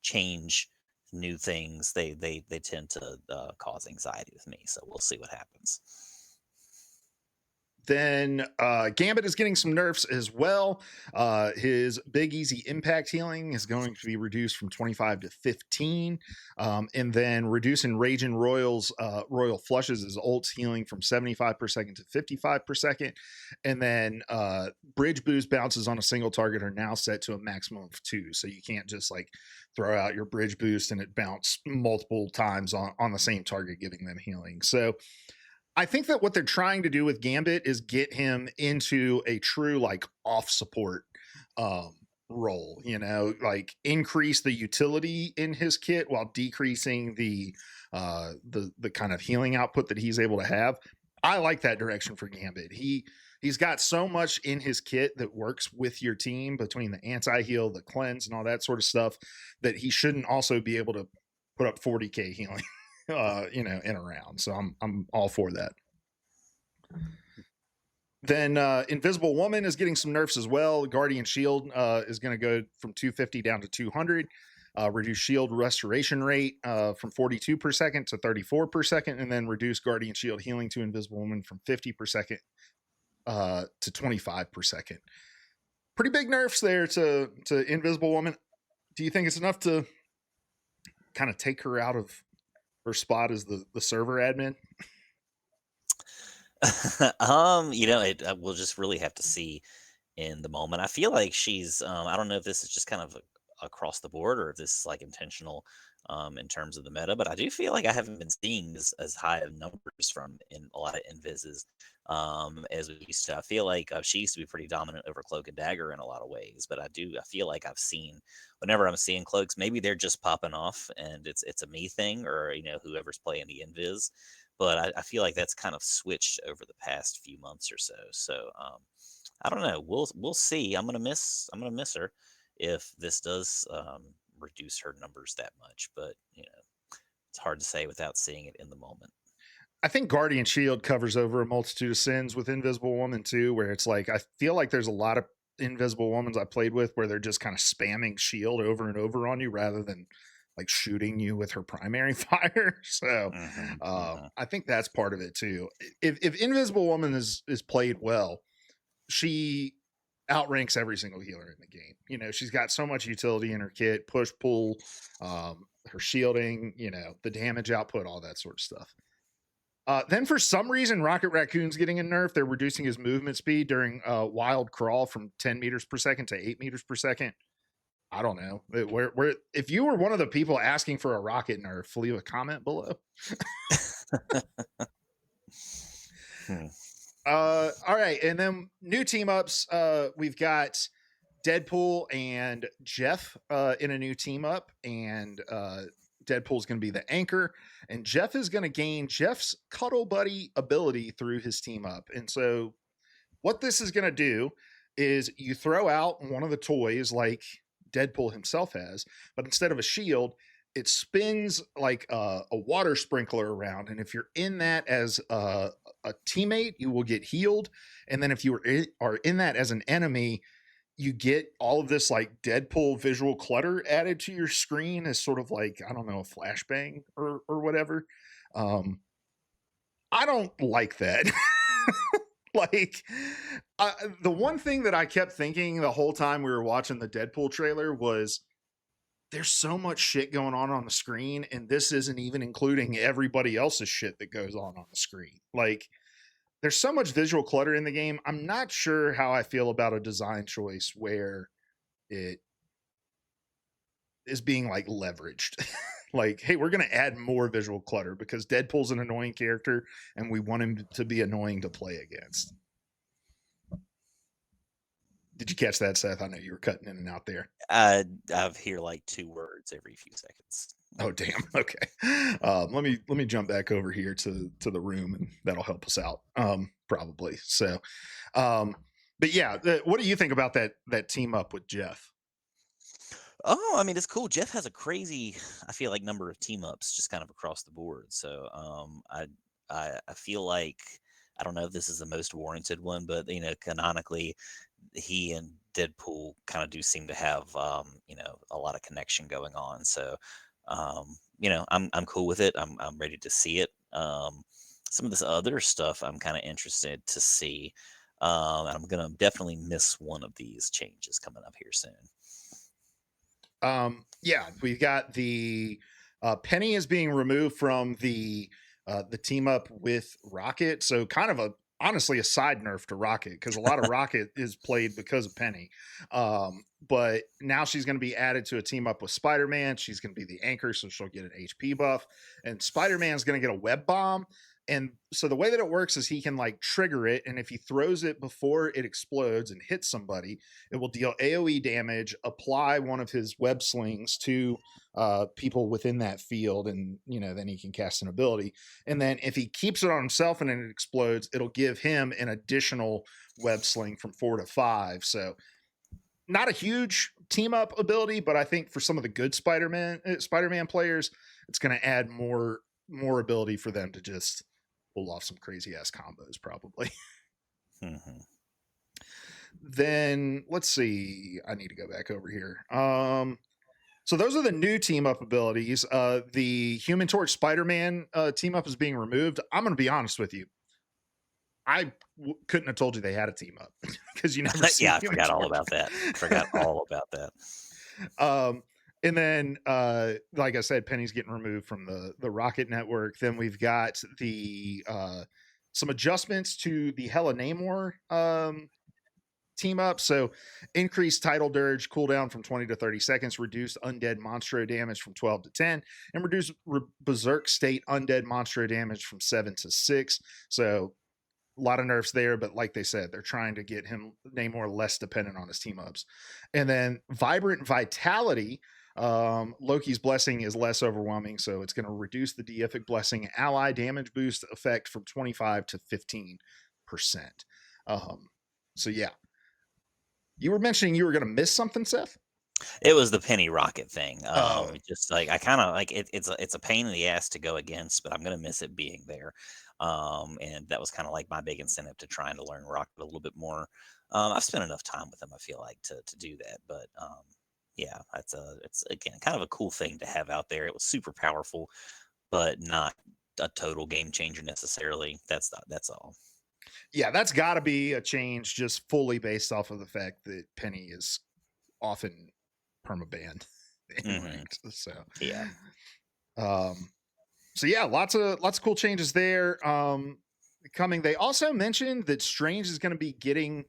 change new things. They tend to cause anxiety with me, so we'll see what happens. Then Gambit is getting some nerfs as well. His big easy impact healing is going to be reduced from 25 to 15. And then reducing Raging Royals Royal Flushes is ult healing from 75 per second to 55 per second. And then bridge boost bounces on a single target are now set to a maximum of 2. So you can't just like throw out your bridge boost and it bounce multiple times on the same target, giving them healing. So I think that what they're trying to do with Gambit is get him into a true like off support um role, like increase the utility in his kit while decreasing the kind of healing output that he's able to have. I like that direction for Gambit. He's got so much in his kit that works with your team between the anti-heal, the cleanse, and all that sort of stuff that he shouldn't also be able to put up 40k healing in a round. So I'm all for that. Then Invisible Woman is getting some nerfs as well. Guardian Shield is going to go from 250 down to 200. Reduce shield restoration rate from 42 per second to 34 per second, and then reduce Guardian Shield healing to Invisible Woman from 50 per second to 25 per second. Pretty big nerfs there to Invisible Woman. Do you think it's enough to kind of take her out of her spot as the server admin? We'll just really have to see in the moment. I feel like she's I don't know if this is just kind of across the board or if this is like intentional in terms of the meta, but I do feel like I haven't been seeing as high of numbers from in a lot of invises as we used to. I feel like she used to be pretty dominant over Cloak and Dagger in a lot of ways, but I feel like I've seen whenever I'm seeing cloaks, maybe they're just popping off and it's a me thing or whoever's playing the invis. But I feel like that's kind of switched over the past few months or so. So I don't know. We'll see. I'm gonna miss her if this does reduce her numbers that much. But it's hard to say without seeing it in the moment. I think Guardian Shield covers over a multitude of sins with Invisible Woman too, where it's like I feel like there's a lot of Invisible Womans I played with where they're just kind of spamming shield over and over on you rather than like shooting you with her primary fire. So Hmm. Hmm. I think that's part of it too. If Invisible Woman is played well, she outranks every single healer in the game. She's got so much utility in her kit, push, pull, her shielding, the damage output, all that sort of stuff. Then for some reason, Rocket Raccoon's getting a nerf. They're reducing his movement speed during wild crawl from 10 meters per second to 8 meters per second. I don't know. If you were one of the people asking for a rocket nerf, leave a comment below. Hmm. All right, and then new team ups. We've got Deadpool and Jeff in a new team up, and Deadpool's going to be the anchor, and Jeff is going to gain Jeff's Cuddle Buddy ability through his team up. And so, what this is going to do is you throw out one of the toys like Deadpool himself has, but instead of a shield, it spins like a water sprinkler around. And if you're in that as a teammate, you will get healed. And then if you are in that as an enemy, you get all of this like Deadpool visual clutter added to your screen as sort of like, I don't know, a flashbang or whatever. I don't like that. like the one thing that I kept thinking the whole time we were watching the Deadpool trailer was there's so much shit going on the screen, and this isn't even including everybody else's shit that goes on the screen. Like there's so much visual clutter in the game. I'm not sure how I feel about a design choice where it is being like leveraged. Like, hey, we're going to add more visual clutter because Deadpool's an annoying character and we want him to be annoying to play against. Did you catch that, Seth? I know you were cutting in and out there. I've hear like 2 words every few seconds. Oh, damn. Okay. Let me jump back over here to the room, and that'll help us out. Probably. So, um, but yeah, what do you think about that team up with Jeff? Oh, I mean, it's cool. Jeff has a crazy, I feel like, number of team ups just kind of across the board. So, I feel like I don't know if this is the most warranted one, but canonically, he and Deadpool kind of do seem to have a lot of connection going on. So, I'm cool with it. I'm ready to see it. Some of this other stuff I'm kind of interested to see. And I'm gonna definitely miss one of these changes coming up here soon. Yeah, we've got the Penny is being removed from the team up with Rocket. So kind of a honestly a side nerf to Rocket because a lot of Rocket is played because of Penny. But now she's going to be added to a team up with Spider-Man. She's going to be the anchor, so she'll get an HP buff, and Spider-Man's going to get a web bomb. And so the way that it works is he can like trigger it, and if he throws it before it explodes and hits somebody, it will deal AoE damage, apply one of his web slings to people within that field, and then he can cast an ability. And then if he keeps it on himself and then it explodes, it'll give him an additional web sling from 4 to 5. So not a huge team up ability, but I think for some of the good Spider-Man players, it's going to add more ability for them to just pull off some crazy ass combos, probably. Mhm. Then let's see. I need to go back over here. So those are the new team up abilities. The Human Torch Spider-Man team up is being removed. I'm going to be honest with you. Couldn't have told you they had a team up because you never see Yeah, I Human forgot all Torch. about that. Forgot all about that. um, and then, like I said, Penny's getting removed from the Rocket Network. Then we've got the some adjustments to the Hella Namor team up. So increased tidal dirge cooldown from 20 to 30 seconds, reduced undead monstro damage from 12 to 10, and reduced berserk state undead monstro damage from 7 to 6. So a lot of nerfs there, but like they said, they're trying to get him Namor less dependent on his team ups. And then vibrant vitality. Loki's blessing is less overwhelming, so it's going to reduce the deific blessing ally damage boost effect from 25 to 15%. So yeah, you were mentioning you were going to miss something, Seth? It was the penny rocket thing. Oh, Just like I kind of like it, it's a pain in the ass to go against, but I'm gonna miss it being there. And that was kind of like my big incentive to trying to learn rocket a little bit more. I've spent enough time with them, I feel like, to do that. But yeah, it's again kind of a cool thing to have out there. It was super powerful, but not a total game changer necessarily. That's all. yeah, that's got to be a change just fully based off of the fact that Penny is often permabanned in Hmm. ranked. Yeah. Um, so yeah, lots of cool changes there. Coming. They also mentioned that Strange is going to be getting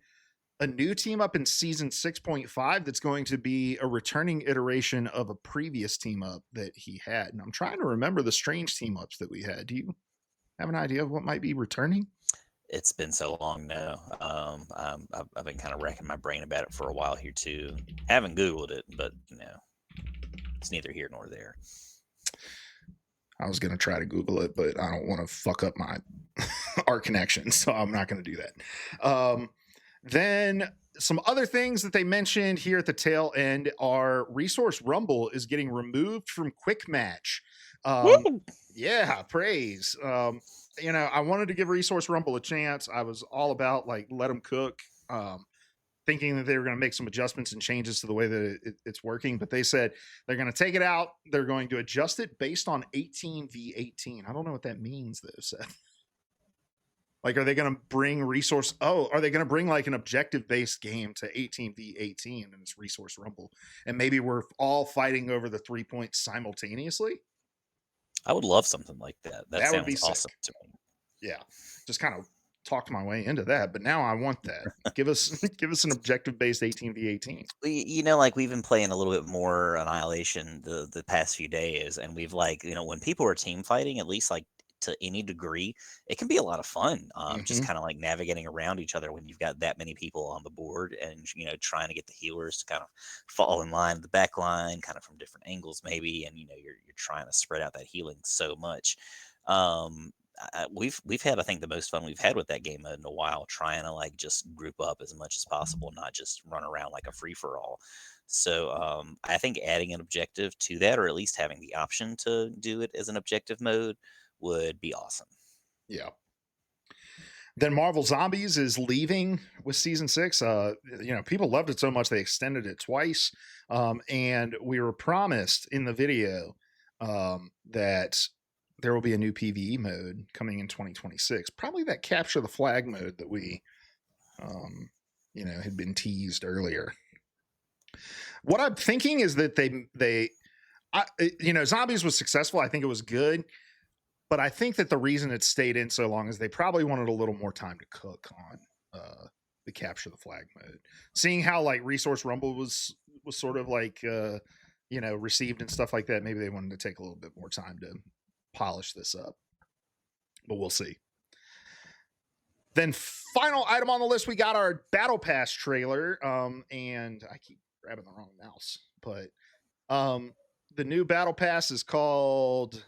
a new team up in season 6.5 that's going to be a returning iteration of a previous team up that he had. And I'm trying to remember the Strange team ups that we had. Do you have an idea of what might be returning? It's been so long now. I've been kind of racking my brain about it for a while here too. Haven't Googled it, but it's neither here nor there. I was going to try to Google it, but I don't want to fuck up my our connection, so I'm not going to do that. Then some other things that they mentioned here at the tail end are Resource Rumble is getting removed from Quick Match. Um, Woo! yeah, praise. I wanted to give Resource Rumble a chance. I was all about like let them cook. Thinking that they were going to make some adjustments and changes to the way that it's working, but they said they're going to take it out. They're going to adjust it based on 18v18. I don't know what that means though, Seth. Like, are they going to bring resource? Oh, are they going to bring like an objective based game to 18v18 and it's Resource Rumble? And maybe we're all fighting over the 3 points simultaneously? I would love something like that. That That would sounds be awesome sick. to me. Yeah. Just kind of talked my way into that, but now I want that. Give us give us an objective based 18v18. Like we've been playing a little bit more Annihilation the past few days, and we've like, when people are team fighting, at least like to any degree, it can be a lot of fun. Just Hmm. kind of like navigating around each other when you've got that many people on the board, and trying to get the healers to kind of fall in line, the back line, kind of from different angles, maybe, and you're trying to spread out that healing so much. Um, we've had, I think, the most fun we've had with that game mode in a while, trying to like just group up as much as possible, not just run around like a free for all. So I think adding an objective to that, or at least having the option to do it as an objective mode, would be awesome. Yeah. Then Marvel Zombies is leaving with season 6. People loved it so much they extended it twice. And we were promised in the video that there will be a new PvE mode coming in 2026. Probably that capture the flag mode that we had been teased earlier. What I'm thinking is that Zombies was successful. I think it was good. But I think that the reason it stayed in so long is they probably wanted a little more time to cook on the capture the flag mode. Seeing how like Resource Rumble was sort of like received and stuff like that, maybe they wanted to take a little bit more time to polish this up. But we'll see. Then final item on the list, we got our Battle Pass trailer. And I keep grabbing the wrong mouse, but the new Battle Pass is called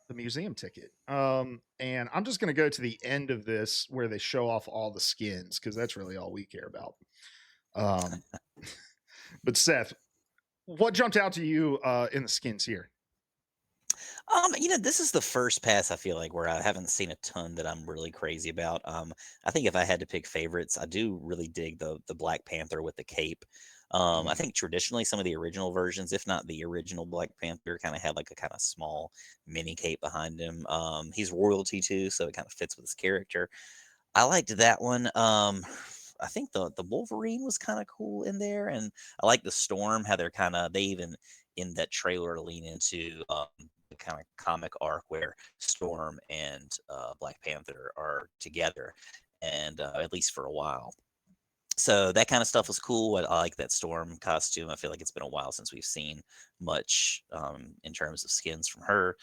the museum ticket. And I'm just going to go to the end of this where they show off all the skins because that's really all we care about. Um, but Seth, what jumped out to you in the skins here? This is the first pass I feel like where I haven't seen a ton that I'm really crazy about. I think if I had to pick favorites, I do really dig the Black Panther with the cape. I Mm, think traditionally some of the original versions, if not the original Black Panther, kind of had like a kind of small mini cape behind him. He's royalty too, so it kind of fits with his character. I liked that one. I think the Wolverine was kind of cool in there, and I like the Storm. How they even in that trailer lean into the kind of comic arc where Storm and Black Panther are together, and at least for a while. So that kind of stuff was cool. I like that Storm costume. I feel like it's been a while since we've seen much in terms of skins from her.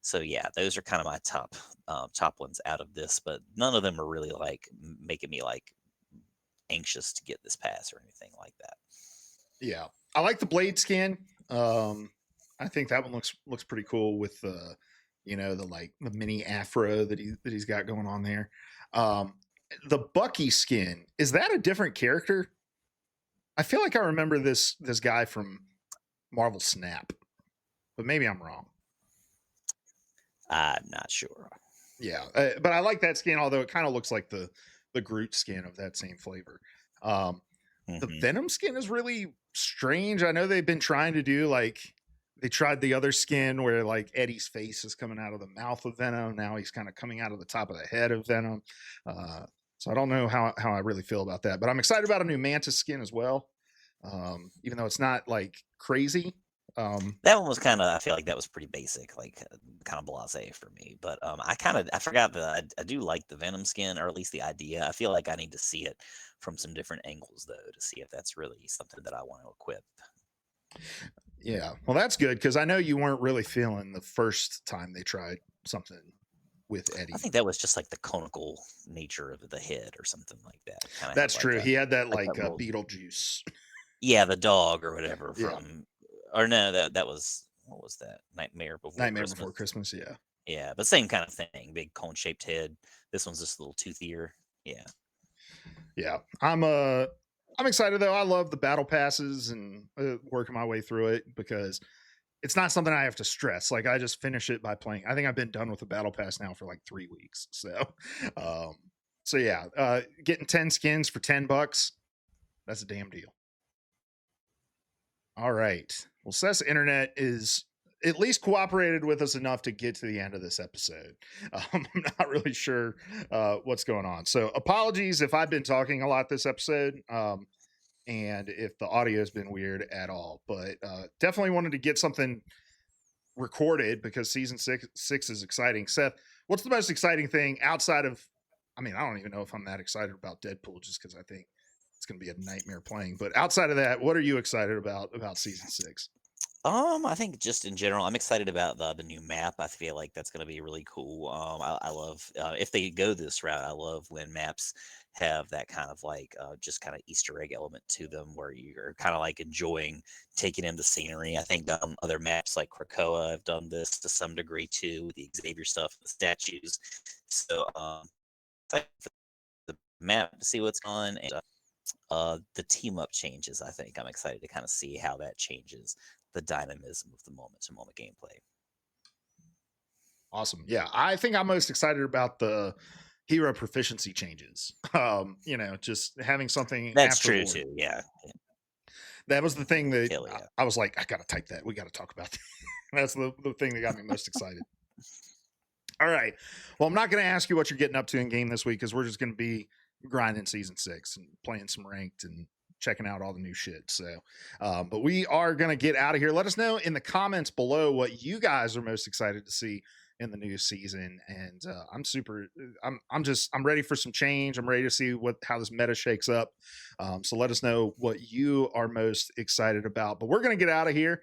So yeah, those are kind of my top ones out of this, but none of them are really like making me like anxious to get this pass or anything like that. yeah, I like the blade skin. I think that one looks pretty cool with the mini afro that he's got going on there. Um, the Bucky skin, is that a different character? I feel like I remember this guy from Marvel Snap, but maybe I'm wrong. I'm not sure. Yeah, but I like that skin, although it kind of looks like the Groot skin of that same flavor. Um, the Hmm. Venom skin is really strange. I know they've been trying to do like they tried the other skin where like Eddie's face is coming out of the mouth of Venom. Now he's kind of coming out of the top of the head of Venom. Uh, so I don't know how I really feel about that, but I'm excited about a new Mantis skin as well. Even though it's not like crazy. Um, That one was kind of, I feel like that was pretty basic, like kind of blasé for me. But I forgot that I do like the Venom skin, or at least the idea. I feel like I need to see it from some different angles though to see if that's really something that I want to equip. Yeah. Well, that's good because I know you weren't really feeling the first time they tried something with I Eddie. think that was just like the conical nature of the head or something like that. Kind of had That's true. He had that like that like little, Beetlejuice. yeah, the dog or whatever Yeah. from, or no, that was, what was that? Nightmare Before Nightmare Christmas. Before Christmas. Yeah. Yeah, but same kind of thing. Big cone shaped head. This one's just a little toothier. Yeah. Yeah. I'm excited though. I love the battle passes and working my way through it because it's not something I have to stress. Like I just finish it by playing. I think I've been done with the battle pass now for like 3 weeks. Um, so yeah, getting 10 skins for $10, that's a damn deal. All right. Well, Seth's internet is at least cooperated with us enough to get to the end of this episode. I'm not really sure what's going on. So apologies if I've been talking a lot this episode. And if the audio has been weird at all, but definitely wanted to get something recorded because season six is exciting. Seth, what's the most exciting thing outside of? I mean, I don't even know if I'm that excited about Deadpool, just because I think it's going to be a nightmare playing. But outside of that, what are you excited about season six? I think just in general, I'm excited about the new map. I feel like that's going to be really cool. I love if they go this route. I love when maps have that kind of like just kind of Easter egg element to them, where you're kind of like enjoying taking in the scenery. I think other maps like Krakoa have done this to some degree too, with the Xavier stuff, the statues. So excited for the map to see what's on, and the team up changes. I think I'm excited to kind of see how that changes the dynamism of the moment to moment gameplay. Awesome. Yeah, I think I'm most excited about the hero proficiency changes. Just having something That's after true Lord. too. Yeah. That was the thing that Hell yeah. I was like, I gotta type that. We gotta talk about that. That's the thing that got me most excited. All right. Well, I'm not going to ask you what you're getting up to in game this week because we're just going to be grinding season six and playing some ranked and checking out all the new shit. So, but we are going to get out of here. Let us know in the comments below what you guys are most excited to see in the new season. And I'm ready for some change. I'm ready to see how this meta shakes up. So let us know what you are most excited about. But we're going to get out of here.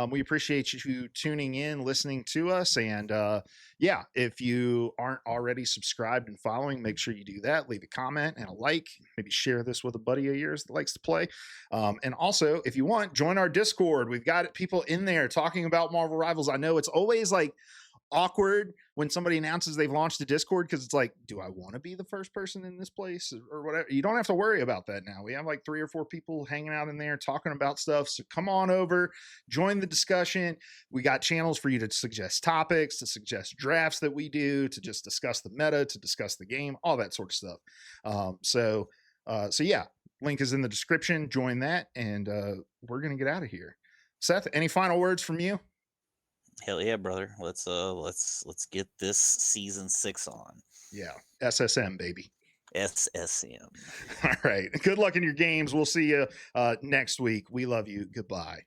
We appreciate you tuning in, listening to us, and yeah, if you aren't already subscribed and following, make sure you do that. Leave a comment and a like. Maybe share this with a buddy of yours that likes to play. And also, if you want, join our Discord. We've got people in there talking about Marvel Rivals. I know it's always like awkward when somebody announces they've launched a Discord because it's like, do I want to be the first person in this place or whatever? You don't have to worry about that now. We have like 3 or 4 people hanging out in there talking about stuff. So come on over, join the discussion. We got channels for you to suggest topics, to suggest drafts that we do, to just discuss the meta, to discuss the game, all that sort of stuff. So yeah, link is in the description. Join that, and we're gonna get out of here. Seth, any final words from you? Hell yeah, brother. Let's get this season 6 on. Yeah, SSM, baby. SSM. All right. Good luck in your games. We'll see you next week. We love you. Goodbye.